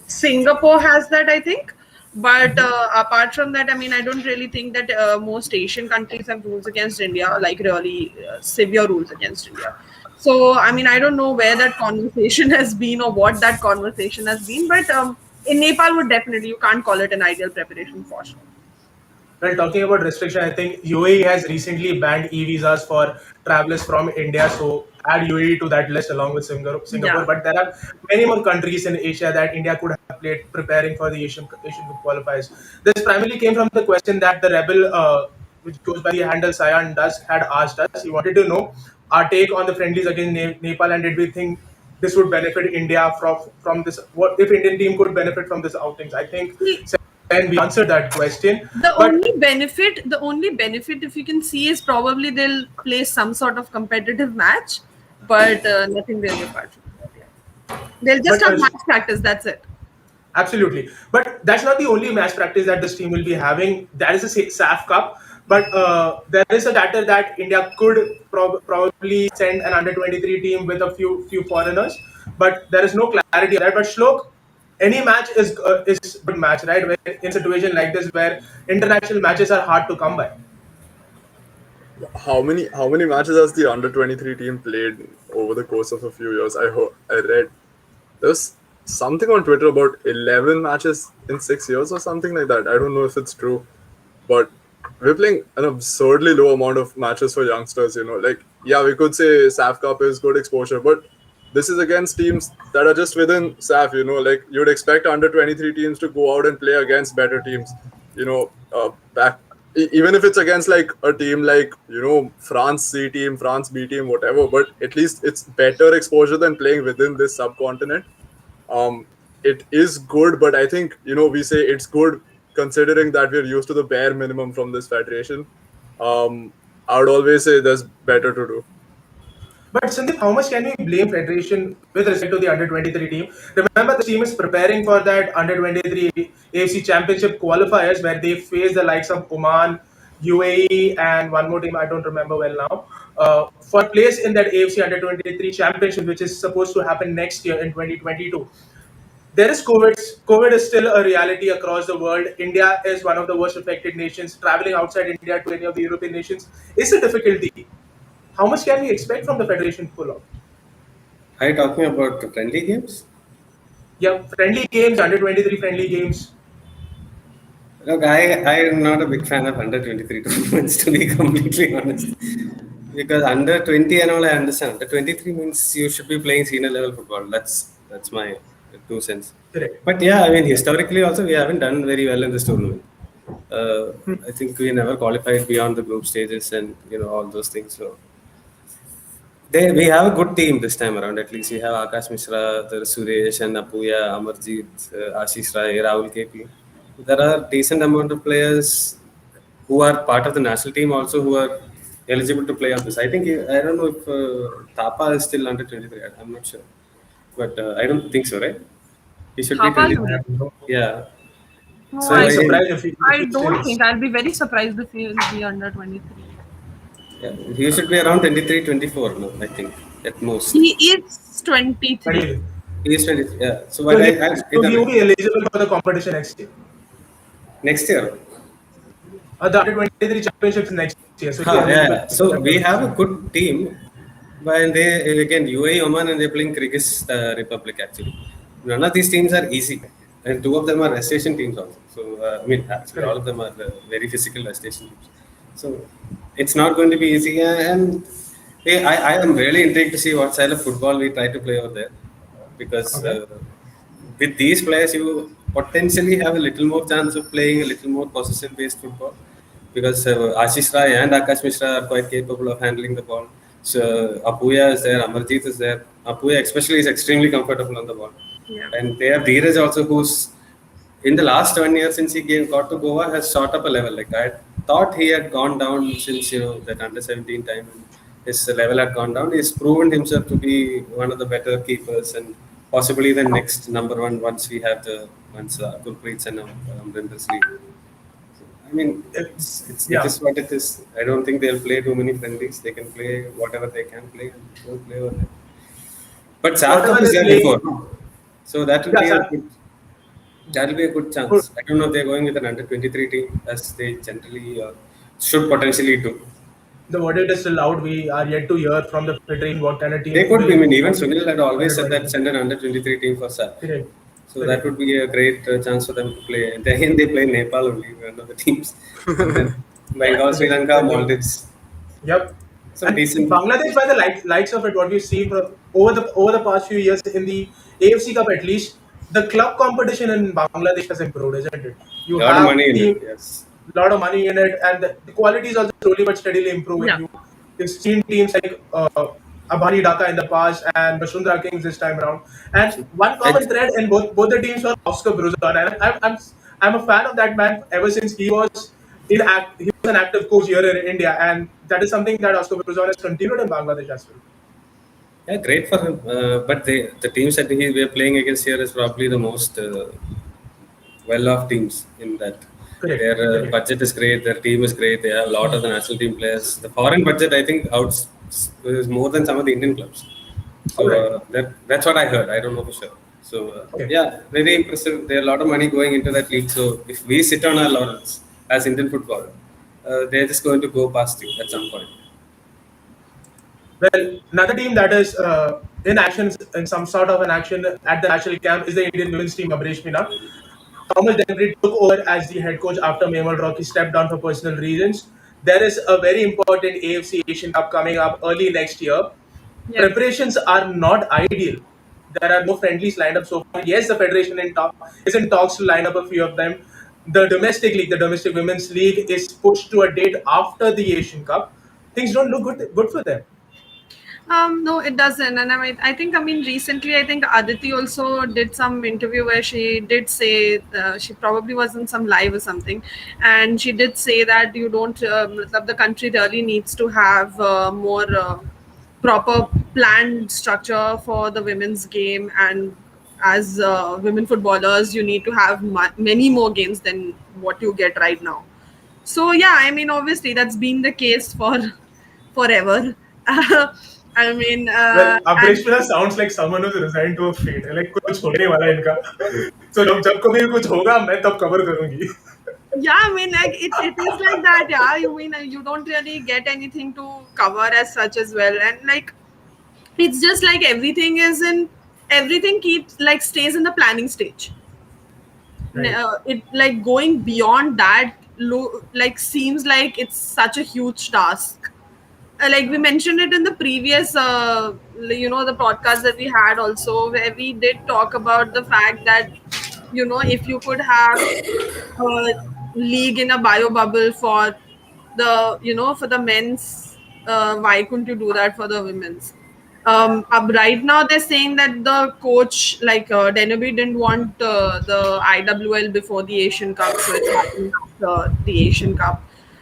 Singapore has that. I think. But apart from that, I mean, I don't really think that most Asian countries have rules against India, like really severe rules against India. So, I mean, I don't know where that conversation has been or what that conversation has been, but in Nepal, would definitely, you can't call it an ideal preparation for sure. Well, talking about restriction, I think UAE has recently banned e-visas for travelers from India. So add UAE to that list along with Singapore. Yeah. But there are many more countries in Asia that India could have played preparing for the Asian Cup qualifiers. This primarily came from the question that the rebel, which goes by the handle Cyan Dusk, had asked us. He wanted to know our take on the friendlies against Nepal, and did we think this would benefit India from this? What if Indian team could benefit from this outings? I think and we answered that question. The But only benefit, if you can see, is probably they'll play some sort of competitive match, but nothing really apart from that. Yeah. They'll just But have match practice. That's it. absolutely. But that's not the only match practice that this team will be having. That is a SAF Cup. But there is a chatter that India could probably send an under 23 team with a few foreigners. But there is no clarity on that. But Shlok, any match is good match, right? When in a situation like this where international matches are hard to come by. How many matches has the under 23 team played over the course of a few years? I read there's something on Twitter about 11 matches in 6 years or something like that. I don't know if it's true, but we're playing an absurdly low amount of matches for youngsters. Like, yeah, we could say SAF Cup is good exposure, but this is against teams that are just within SAF. Like you'd expect under 23 teams to go out and play against better teams. Even if it's against like a team like France C team, France B team, whatever, but at least it's better exposure than playing within this subcontinent. It is good, but I think we say it's good considering that we're used to the bare minimum from this federation. I would always say there's better to do. But Sandeep, how much can we blame Federation with respect to the under 23 team? Remember, the team is preparing for that under 23 AFC Championship qualifiers where they face the likes of Oman, UAE, and one more team I don't remember well now. For place in that AFC under 23 Championship, which is supposed to happen next year in 2022. There is COVID. COVID is still a reality across the world. India is one of the worst affected nations. Traveling outside India to any of the European nations is a difficulty. How much can we expect from the federation pull-off? Are you talking about the friendly games? Yeah, friendly games, under 23 friendly games. Look, I am not a big fan of under 23 tournaments, to be completely honest. Because under 20 and all, I understand. Under 23 means you should be playing senior level football. That's my 2 cents. Correct. But yeah, I mean, historically also, we haven't done very well in this tournament. I think we never qualified beyond the group stages and all those things. So we have a good team this time around. At least we have Akash Mishra, there is Suresh and Apuya, Amarjeet, Ashish Rai, Rahul KP. There are decent amount of players who are part of the national team also who are eligible to play on this. I don't know if Thapa is still under 23. I'm not sure, but I don't think so, right? He should Thapa be is 23. Yeah. No, So I'm I think- surprised if I he don't still- think. I'll be very surprised if he will be under 23. Yeah, he should be around 23, 24, no, I think, at most. He is 23. 23. He is 23, yeah. So, So but he will be eligible for the competition next year. next year. The under 23 championships next year. So, Yeah. So we have a good team, but they again UAE, Oman, and they're playing Kyrgyz Republic actually. None of these teams are easy, and two of them are West Asian teams also. So I mean, actually, all of them are very physical West Asian teams. So it's not going to be easy, and I am really intrigued to see what style of football we try to play over there, because with these players you potentially have a little more chance of playing a little more possession-based football, because Ashish Rai and Akash Mishra are quite capable of handling the ball. So Apuya is there, Amarjeet is there. Apuya especially is extremely comfortable on the ball. Yeah. And they have Dheeraj also, who's in the last 1 year since he got to Goa has shot up a level. Like I thought he had gone down since that under 17 time. His level had gone down. He's proven himself to be one of the better keepers and possibly the next number one once Gurpreet and Amrinder's league. I mean, it is what it is. I don't think they'll play too many friendlies. They can play whatever they can play and don't play over there. But South is there before, so that will be a good chance. I don't know if they're going with an under 23 team as they generally should potentially do. The verdict is still out. We are yet to hear from the federation what kind of team. They could be. I mean, even Sunil had always said that send an under 23 team for SAF. Correct. So that would be a great chance for them to play. And then they play Nepal only, one of the teams. Bengal, Sri Lanka, Maldives. Yep. So And decent. Bangladesh, by the likes of it, what we've seen over the past few years in the AFC Cup, at least the club competition in Bangladesh has improved, isn't it? You A lot of money in it, yes. lot of money in it, and the quality is also slowly but steadily improving. Yeah. You've seen teams like Abani Dhaka in the past and Bashundra Kings this time around. And one common It, thread in both the teams was Oscar Bruzan. And I'm a fan of that man ever since he was an active coach here in India, and that is something that Oscar Bruzan has continued in Bangladesh as well. yeah, great for him. But the teams that we're playing against here is probably the most well-off teams in that. Correct, Their correct. budget is great. Their team is great. They have a lot of the national team players. The foreign budget, I think, outs is more than some of the Indian clubs. So All right. that's what I heard. I don't know for sure. So Okay. yeah, very impressive. There are a lot of money going into that league. So if we sit on our laurels as Indian football, they're just going to go past you at some point. Well, another team that is in action, in some sort of an action at the national camp, is the Indian women's team, Abreshmina. Thomas Dennery took over as the head coach after Mehul Rocky stepped down for personal reasons. There is a very important AFC Asian Cup coming up early next year. Yeah. Preparations are not ideal. There are no friendlies lined up so far. Yes, the federation is in talks to line up a few of them. The domestic league, the domestic women's league, is pushed to a date after the Asian Cup. Things don't look good for them. No, it doesn't. And I mean, recently, I think Aditi also did some interview where she did say she probably was in some live or something, and she did say that you don't, that the country really needs to have more proper planned structure for the women's game, and as women footballers, you need to have many more games than what you get right now. So yeah, I mean, obviously that's been the case for forever. I mean, Well, and Abreshmina sounds like someone who's resigned to a fate. Like कुछ होने वाला है इनका. So जब कभी कुछ होगा मैं तब cover करूंगी. yeah, I mean, like it is like that. Yeah, you mean you don't really get anything to cover as such as well, and like it's just like everything keeps like stays in the planning stage. Right. It like going beyond that like seems like it's such a huge task. Like we mentioned it in the previous the podcast that we had also, where we did talk about the fact that if you could have a league in a bio bubble for the men's, why couldn't you do that for the women's? Right now they're saying that the coach, like Denby, didn't want the IWL before the Asian Cup, so it's happening after the Asian Cup.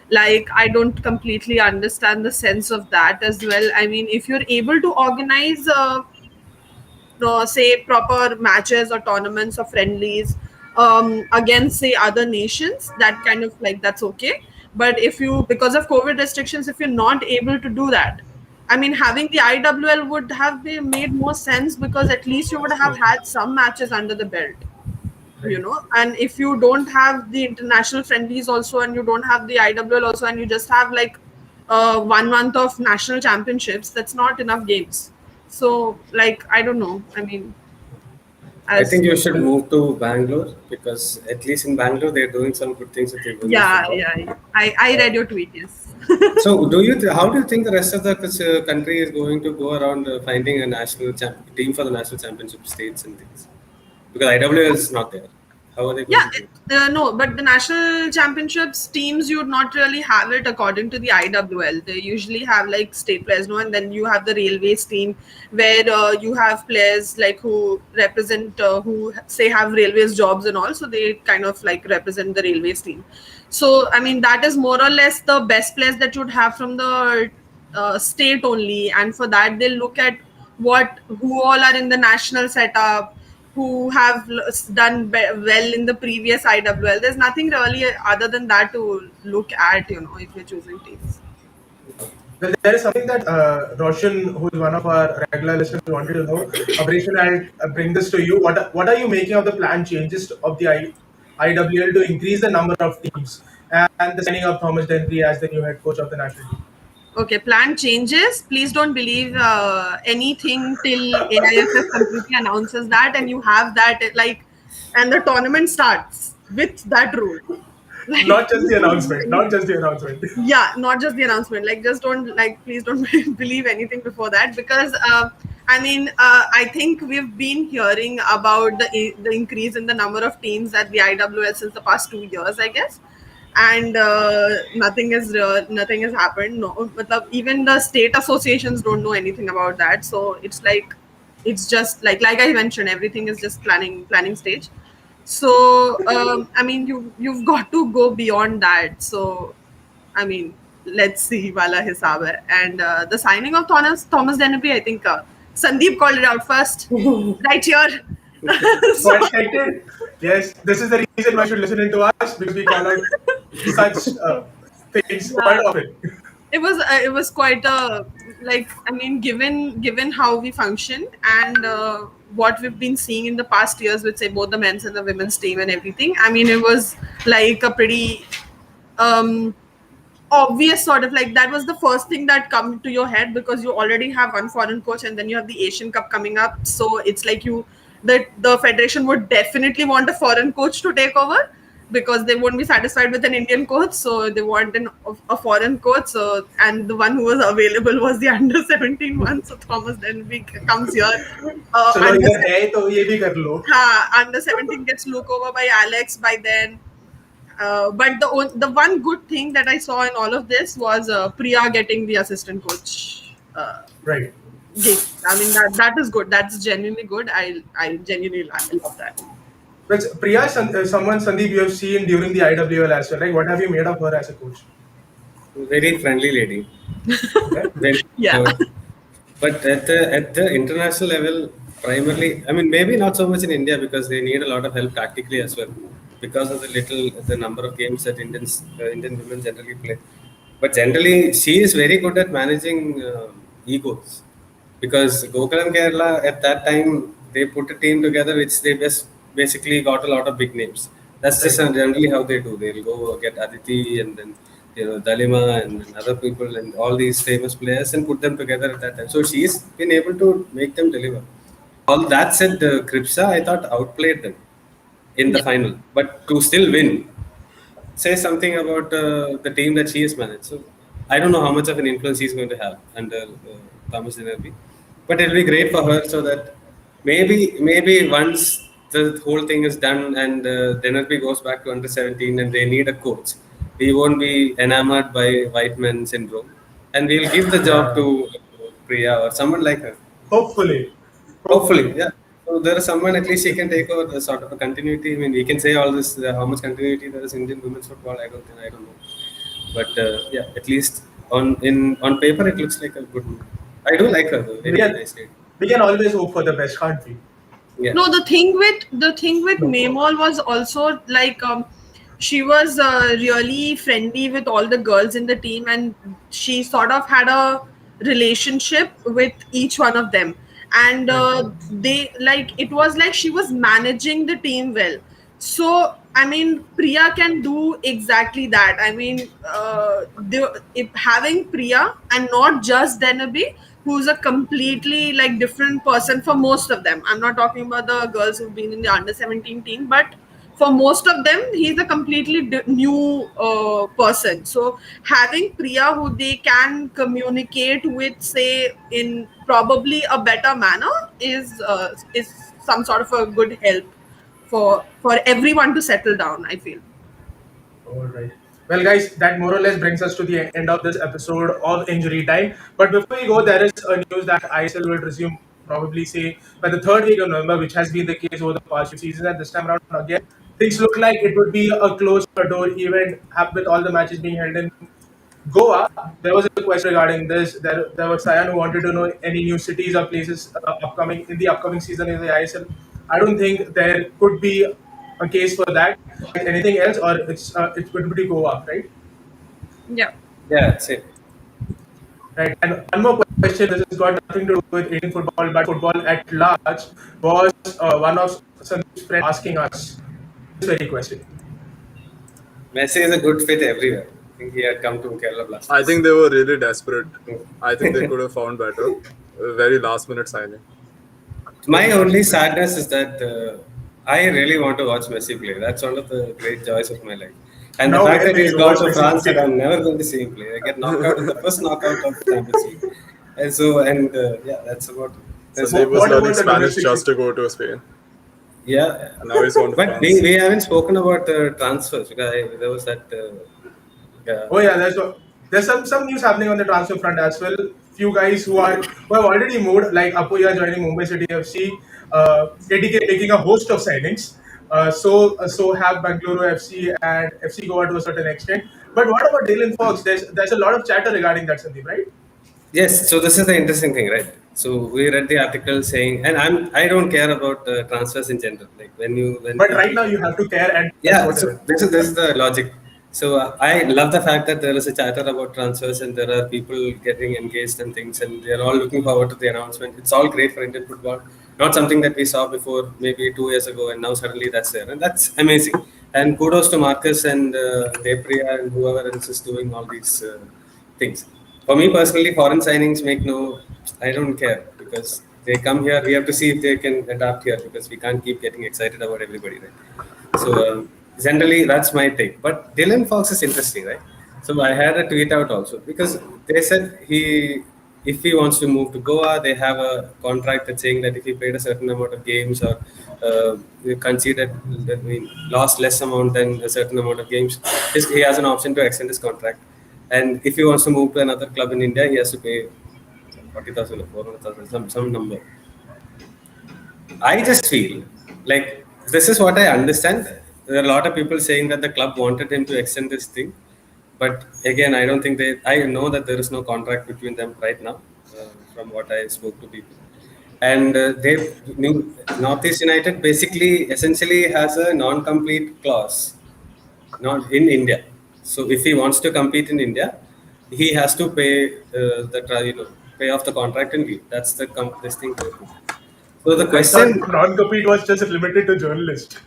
Like, I don't completely understand the sense of that as well. I mean, if you're able to organize say proper matches or tournaments or friendlies against say other nations, that kind of like that's okay. But if you, because of COVID restrictions, if you're not able to do that, I mean, having the IWL would have been made more sense, because at least you would have had some matches under the belt, Right. and if you don't have the international friendlies also, and you don't have the IWL also, and you just have like 1 month of national championships, that's not enough games. So like, I don't know, I mean, I think as you should move to Bangalore because at least in Bangalore they're doing some good things with the women's yeah, football. yeah, I read your tweet, yes. So, how do you think the rest of the country is going to go around finding a national team for the national championship states and things? Because IWL is not there. How are they going Yeah, to do? no, but the national championships teams, you would not really have it according to the IWL. They usually have like state players, no, and then you have the railways team, where you have players like who represent, who say have railways jobs and all, so they kind of like represent the railways team. So I mean, that is more or less the best players that you'd have from the state only, and for that they'll look at who all are in the national setup, who have done well in the previous IWL. There's nothing really other than that to look at, if you're choosing teams. Well, there is something that Roshan, who is one of our regular listeners, wanted to know. Operation, I'll bring this to you. What are you making of the plan changes of the IWL to increase the number of teams and the signing of Thomas Dennery as the new head coach of the national team? Okay, plan changes. Please don't believe anything till AIFF completely announces that, and you have that like, and the tournament starts with that rule. Like, Not just the announcement. Not just the announcement. yeah, not just the announcement. Like, just don't like, please don't believe anything before that, because I mean, I think we've been hearing about the increase in the number of teams at the IWL since the past 2 years, I guess. and nothing has happened. No, matlab, even the state associations don't know anything about that. So it's just like I mentioned, everything is just planning stage. So I mean, you've got to go beyond that. So I mean, let's see, wala hisab hai. And the signing of Thomas Denby, I think Sandeep called it out first, right here. So So expected. Yes, this is the reason why you should listen to us because we call out such things quite yeah, often. it was quite a, like, I mean, given how we function and what we've been seeing in the past years with, say, both the men's and the women's team and everything. I mean, it was like a pretty um obvious sort of, like, that was the first thing that come to your head, because you already have one foreign coach and then you have the Asian Cup coming up. So it's like the federation would definitely want a foreign coach to take over, because they won't be satisfied with an Indian coach, so they want a foreign coach. So, and the one who was available was the under 17 one. So Thomas Denby comes here. चलो Under इधर है तो ये भी कर लो. under 17 gets looked over by Alex by then. But the one good thing that I saw in all of this was Priya getting the assistant coach Right. gig. I mean, that is good. That's genuinely good. I genuinely love that. But Priya, someone Sandeep you have seen during the IWL as well. Like, what have you made of her as a coach? Very friendly lady. Okay. Very Yeah. But at the international level, primarily, I mean, maybe not so much in India because they need a lot of help tactically as well, because of the number of games that Indian women generally play. But generally, she is very good at managing egos, because Gokulam Kerala at that time they put a team together which they just basically got a lot of big names. That's just generally how they do. They'll go get Aditi and then Dalima and then other people and all these famous players and put them together at that time. So she's been able to make them deliver. All that said, Kripsa I thought outplayed them in the Yeah. final, but to still win say something about the team that she has managed. So I don't know how much of an influence she's going to have under Thomas Denerby, but it'll be great for her so that maybe once the whole thing is done and Denerby goes back to under 17 and they need a coach, we won't be enamored by white men syndrome, and we'll give the job to Priya or someone like her. Hopefully. Hopefully, yeah. So there is someone at least he can take over the sort of a continuity. I mean, we can say all this how much continuity there is in Indian women's football. I don't know, but yeah, at least on paper it looks like a good move. I do like her though. Very nice lady. We can always hope for the best, can't we? Yeah. No, the thing with Maymol was also like she was really friendly with all the girls in the team, and she sort of had a relationship with each one of them, and they, like, it was like she was managing the team well. So I mean, Priya can do exactly that. I mean, if having Priya and not just Denabi, who's a completely like different person for most of them. I'm not talking about the girls who've been in the under 17 team, but for most of them, he's a completely new person. So having Priya, who they can communicate with, say, in probably a better manner, is some sort of a good help for everyone to settle down, I feel. All right. Well, guys, that more or less brings us to the end of this episode of Injury Time. But before we go, there is a news that ISL will resume probably say by the third week of November, which has been the case over the past few seasons. And this time around, again, things look like it would be a closed door event with all the matches being held in Goa. There was a question regarding this. There was Sayan who wanted to know any new cities or places upcoming in the upcoming season in the ISL. I don't think there could be a case for that. Anything else, or it's going to be Goa, right? Yeah. Yeah, that's it. Right. And one more question. This has got nothing to do with Indian football, but football at large. Was one of Sandeep's friends asking us this very question? Messi is a good fit everywhere. I think he had come to Kerala Blasters. I think they were really desperate. I think they could have found better. A very last minute signing. My only sadness is that I really want to watch Messi play. That's one of the great joys of my life. And No the fact way that he's to gone watch to Messi France, play. that I'm never going to see him play. I get knocked out in the first knockout of Champions League. And so, yeah, that's about it. Sandeep was what learning about the Spanish domestic just to go to Spain. Yeah, and now he's gone to but France. we haven't spoken about transfers. Because there was that. Oh yeah, there's some news happening on the transfer front as well. Few guys who have already moved, like Apoya joining Mumbai City FC, ATK making a host of signings. So have Bengaluru FC and FC Goa to a certain extent. But what about Dylan Fox? There's a lot of chatter regarding that, Sandeep, right? Yes, so this is the interesting thing, right? So we read the article saying, and I don't care about transfers in general. Like when But right people, now you have to care and test yeah. So whatever. this is the logic. So I love the fact that there is a chatter about transfers and there are people getting engaged and things, and they are all looking forward to the announcement. It's all great for Indian football. Not something that we saw before, maybe 2 years ago, and now suddenly that's there, and that's amazing. And kudos to Marcus and Depria and whoever else is doing all these things. For me personally, foreign signings make no. I don't care because they come here. We have to see if they can adapt here because we can't keep getting excited about everybody, right? So generally, that's my take. But Dylan Fox is interesting, right? So I had a tweet out also because they said if he wants to move to Goa, they have a contract that's saying that if he played a certain amount of games or conceded, I mean, lost less amount than a certain amount of games, he has an option to extend his contract. And if he wants to move to another club in India, he has to pay 40,000 or 400,000, some number. I just feel like this is what I understand. There are a lot of people saying that the club wanted him to extend this thing, but again, I don't think they. I know that there is no contract between them right now, from what I spoke to people, and Northeast United basically essentially has a non-complete clause, not in India. So if he wants to compete in India, he has to pay pay off the contract and leave. That's this thing. So the I thought question, non-compete was just limited to journalists.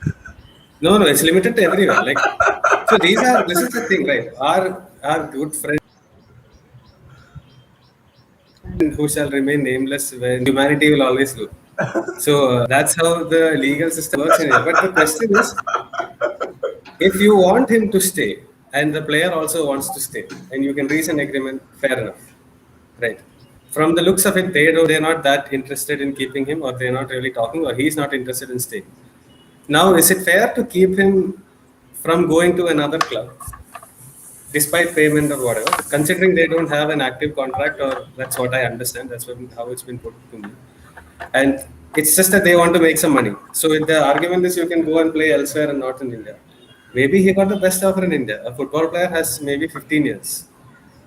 no, it's limited to everywhere. Like, so this is the thing, right? Our good friend who shall remain nameless when humanity will always lose. So that's how the legal system works in India. But the question is, if you want him to stay and the player also wants to stay, and you can reach an agreement, fair enough, right? From the looks of it, they're not that interested in keeping him, or they're not really talking, or he's not interested in staying. Now, is it fair to keep him from going to another club despite payment or whatever, considering they don't have an active contract, or that's what I understand, how it's been put to me. And it's just that they want to make some money. So if the argument is you can go and play elsewhere and not in India. Maybe he got the best offer in India. A football player has maybe 15 years.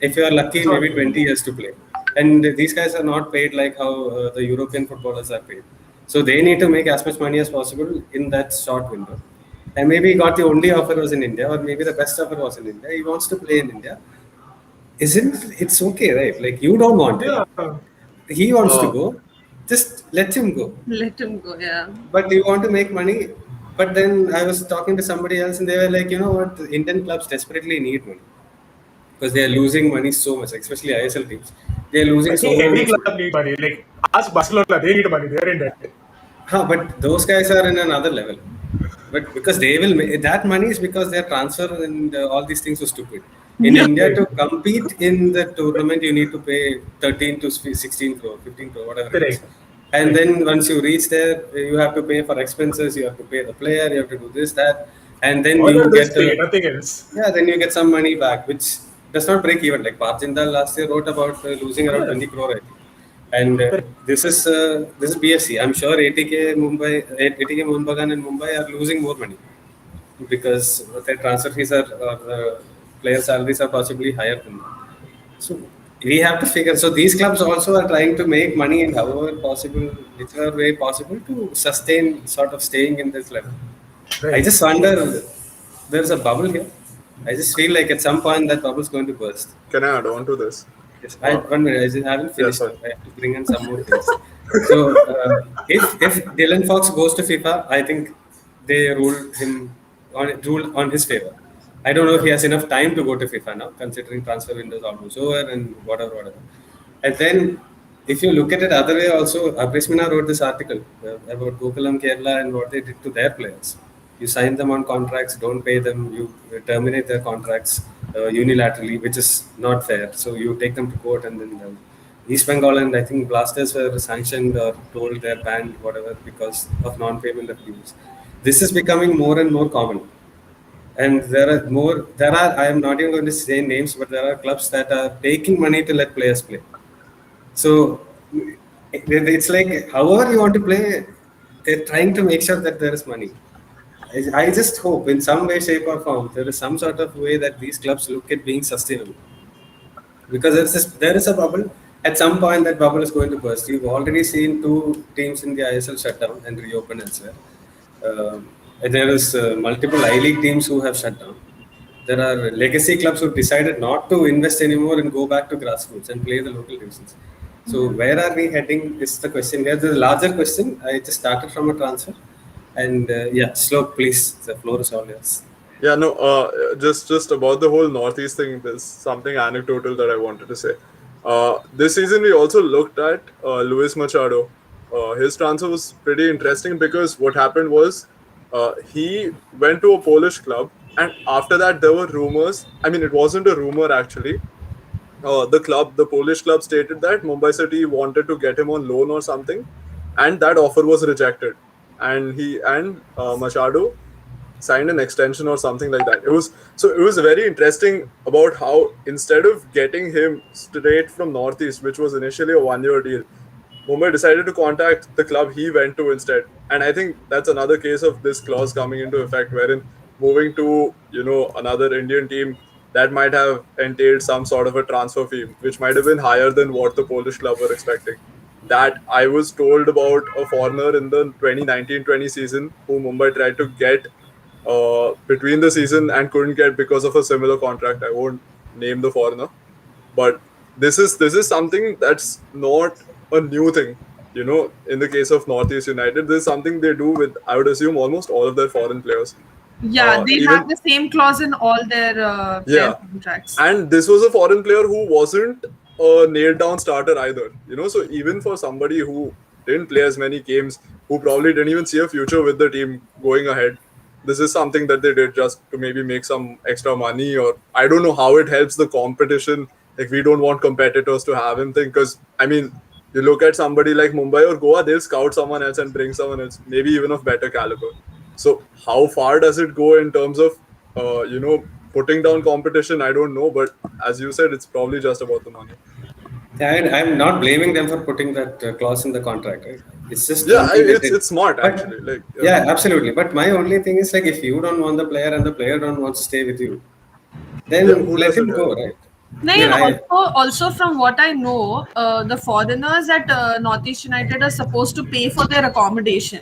If you are lucky, maybe 20 years to play. And these guys are not paid like how the European footballers are paid. So they need to make as much money as possible in that short window. And maybe he got the only offer was in India, or maybe the best offer was in India. He wants to play in India. Isn't it's okay, right? Like you don't want him. Yeah. He wants to Oh. go. Just let him go. Let him go, yeah. But you want to make money. But then I was talking to somebody else, and they were like, you know what? The Indian clubs desperately need money because they are losing money so much, especially ISL teams. They are losing I so think every much. club needs money. Like ask Barcelona, they need money. They're in debt. Huh, but those guys are in another level. But because they will that money is because their transfer and all these things were stupid. In Yeah. India, to compete in the tournament, you need to pay 13 to 16 crore, 15 crore, whatever it is. Correct. And then once you reach there, you have to pay for expenses, you have to pay the player, you have to do this, that, and then All you of this get pay, nothing else. then you get some money back, which does not break even. Like Parjindal last year wrote about losing around Yeah. 20 crore, I think. And this is BFC. I'm sure ATK Mohun Bagan in Mumbai are losing more money because their transfer fees player salaries are possibly higher than that. So we have to figure. So these clubs also are trying to make money in however possible, whichever way possible to sustain sort of staying in this level. I Right. just wonder, there's a bubble here. I just feel like at some point that bubble is going to burst. Can I add on to this? Yes, one minute. I just haven't finished. sorry. I have to bring in some more things. So, if Dylan Fox goes to FIFA, I think they rule on his favor. I don't know if he has enough time to go to FIFA now, considering transfer window is almost over and whatever. And then, if you look at it other way, also Abreshmina wrote this article about Gokulam Kerala and what they did to their players. You sign them on contracts, don't pay them, you terminate their contracts unilaterally, which is not fair. So you take them to court and then East Bengal and I think Blasters were sanctioned or told they're banned, whatever, because of non-payment of dues. This is becoming more and more common. And I am not even going to say names, but there are clubs that are taking money to let players play. So it's like, however you want to play, they're trying to make sure that there is money. I just hope in some way, shape, or form, there is some sort of way that these clubs look at being sustainable. Because there is a bubble. At some point, that bubble is going to burst. You've already seen two teams in the ISL shut down and reopen elsewhere. There is multiple I League teams who have shut down. There are legacy clubs who decided not to invest anymore and go back to grassroots and play the local divisions. So where are we heading is the question. There's a larger question. I just started from a transfer. And Shlok, please, the floor is all yours. Yeah, no, just about the whole Northeast thing, there's something anecdotal that I wanted to say. This season, we also looked at Luis Machado. His transfer was pretty interesting because what happened was he went to a Polish club, and after that, there were rumors. I mean, it wasn't a rumor actually. The Polish club stated that Mumbai City wanted to get him on loan or something, and that offer was rejected. And Machado signed an extension or something like that. It was very interesting about how instead of getting him straight from Northeast, which was initially a 1-year deal, Mumbai decided to contact the club he went to instead. And I think that's another case of this clause coming into effect, wherein moving to another Indian team, that might have entailed some sort of a transfer fee, which might have been higher than what the Polish club were expecting. That I was told about a foreigner in the 2019-20 season who Mumbai tried to get between the season and couldn't get because of a similar contract. I won't name the foreigner, but this is something that's not a new thing. In the case of Northeast United, this is something they do with, I would assume, almost all of their foreign players. Yeah, they have the same clause in all their player contracts. And this was a foreign player who wasn't a nailed down starter either. So even for somebody who didn't play as many games, who probably didn't even see a future with the team going ahead, this is something that they did just to maybe make some extra money, or I don't know how it helps the competition. Like, we don't want competitors to have him think, because I mean, you look at somebody like Mumbai or Goa, they'll scout someone else and bring someone else, maybe even of better caliber. So how far does it go in terms of putting down competition? I don't know, but as you said, it's probably just about the money. Yeah, I'm not blaming them for putting that clause in the contract, right? It's just it's smart actually. Absolutely. But my only thing is, like, if you don't want the player and the player don't want to stay with you, then let him go, right? Also from what I know, the foreigners at Northeast United are supposed to pay for their accommodation.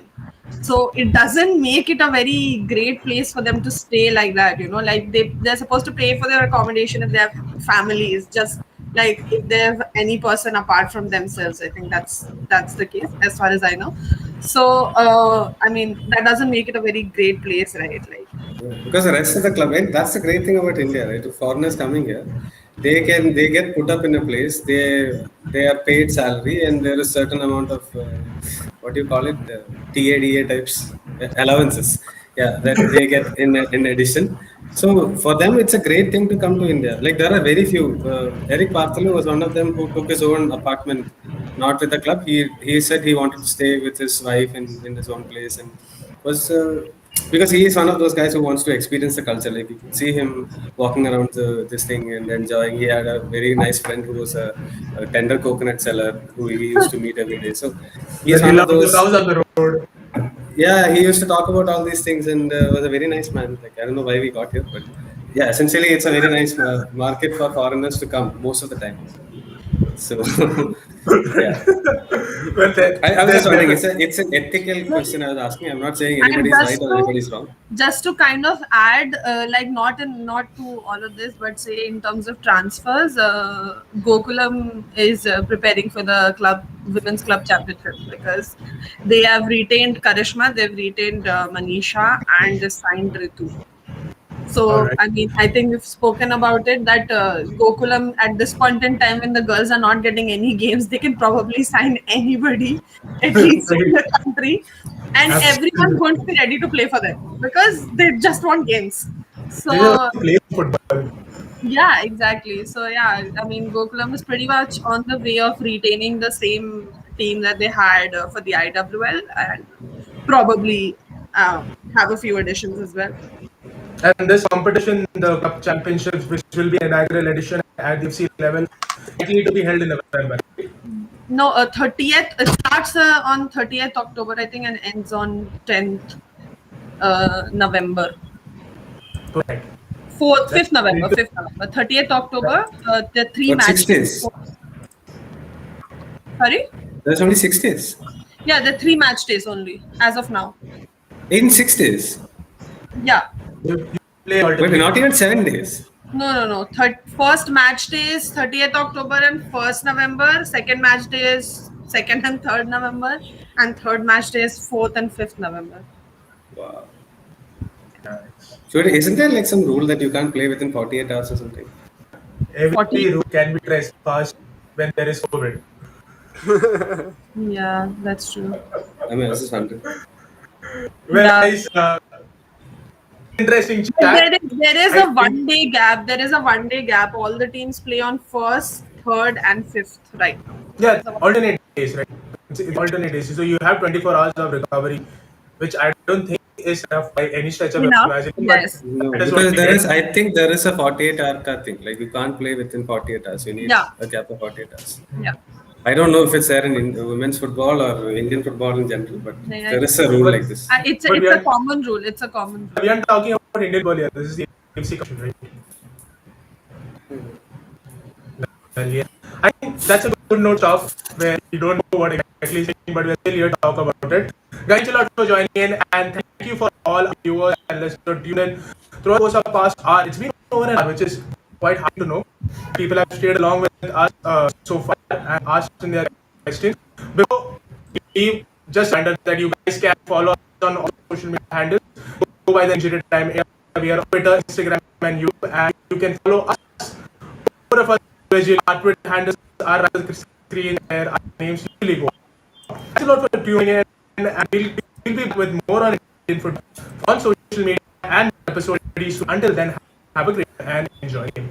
So it doesn't make it a very great place for them to stay like that, like they're supposed to pay for their accommodation if they have families, just like if they have any person apart from themselves. I think that's the case as far as I know. So I mean, that doesn't make it a very great place, right? Like, because the rest of the club, right? That's the great thing about India, right? If foreigners coming here, they get put up in a place, they are paid salary, and there is certain amount of what do you call it, TADA types allowances, that they get in addition. So for them, it's a great thing to come to India. Like, there are very few. Eric Bartholomew was one of them who took his own apartment, not with the club. He said he wanted to stay with his wife in his own place, and was because he is one of those guys who wants to experience the culture. Like, you could see him walking around this thing and enjoying. He had a very nice friend who was a tender coconut seller who he used to meet every day. So he's one of those. On the road. Yeah, he used to talk about all these things and was a very nice man. Like, I don't know why we got here, but yeah, essentially it's a very nice market for foreigners to come most of the time. So yeah. I was just wondering, it's an ethical question I was asking. I'm not saying anybody's right or anybody's wrong. Just to kind of add, like not to all of this, but say in terms of transfers, Gokulam is preparing for the women's club championship, because they have retained Karishma, they've retained Manisha, and they signed Ritu. So, right. I mean, I think we've spoken about it, that Gokulam at this point in time, when the girls are not getting any games, they can probably sign anybody, at least in the country. And everyone's going to be ready to play for them because they just want games. So, play football. Yeah, exactly. So yeah, I mean, Gokulam is pretty much on the way of retaining the same team that they had for the IWL, and probably have a few additions as well. And this competition, the Cup Championships, which will be an inaugural edition at the FC level, likely to be held in November. No, 30th. It starts on 30th October, I think, and ends on 10th November. Correct. 4th, That's 5th November, great to- 5th November, 30th October. The three But match 6 days. days. Sorry? There's only 6 days. Yeah, the 3 match days only as of now. In 6 days. Yeah. You play But alternate. not even 7 days. No. First match day is 30th October and 1st November. Second match day is 2nd and 3rd November. And third match day is 4th and 5th November. Wow. Nice. So isn't there like some rule that you can't play within 48 hours or something? Every 40. rule can be trespassed when there is COVID. Yeah, that's true. I mean, I was just wondering. Well, Yeah. guys, interesting But chat. there is I a think- 1 day gap. There is a 1 day gap. All the teams play on 1st, 3rd, and 5th right now. Yeah, alternate days, right? It's alternate days. So you have 24 hours of recovery, which I don't think is enough by any stretch of Enough? imagination. Yes. No, that is what because we there get. is, I think there is a 48-hour thing. Like you can't play within 48 hours. You need Yeah. a gap of 48 hours. Yeah. I don't know if it's there in women's football or Indian football in general, but Yeah, there is a rule like this. It's But we a are- common rule. It's a common rule. We aren't talking about Indian ball here. This is the AFC Cup, right? Well, yeah. I think that's a good note off where we don't know what exactly is saying, but we're still here to talk about it. Guys, thanks a lot for joining in, and thank you for all our viewers and listeners tuned in throughout the course of the past hour. It's been over an hour, which is quite hard to know. People have stayed along with us so far and asked in their questions. Before we leave, just a reminder that you guys can follow us on all social media handles. Go by the Injury Time. We are on Twitter, Instagram, and YouTube, and you can follow us. Four of us, our Twitter handles are right on the screen there. Our names usually go. Thanks a lot for tuning in, and we'll be back with more on Indian football on social media and episode pretty soon. Until then, have a great day and enjoy the game.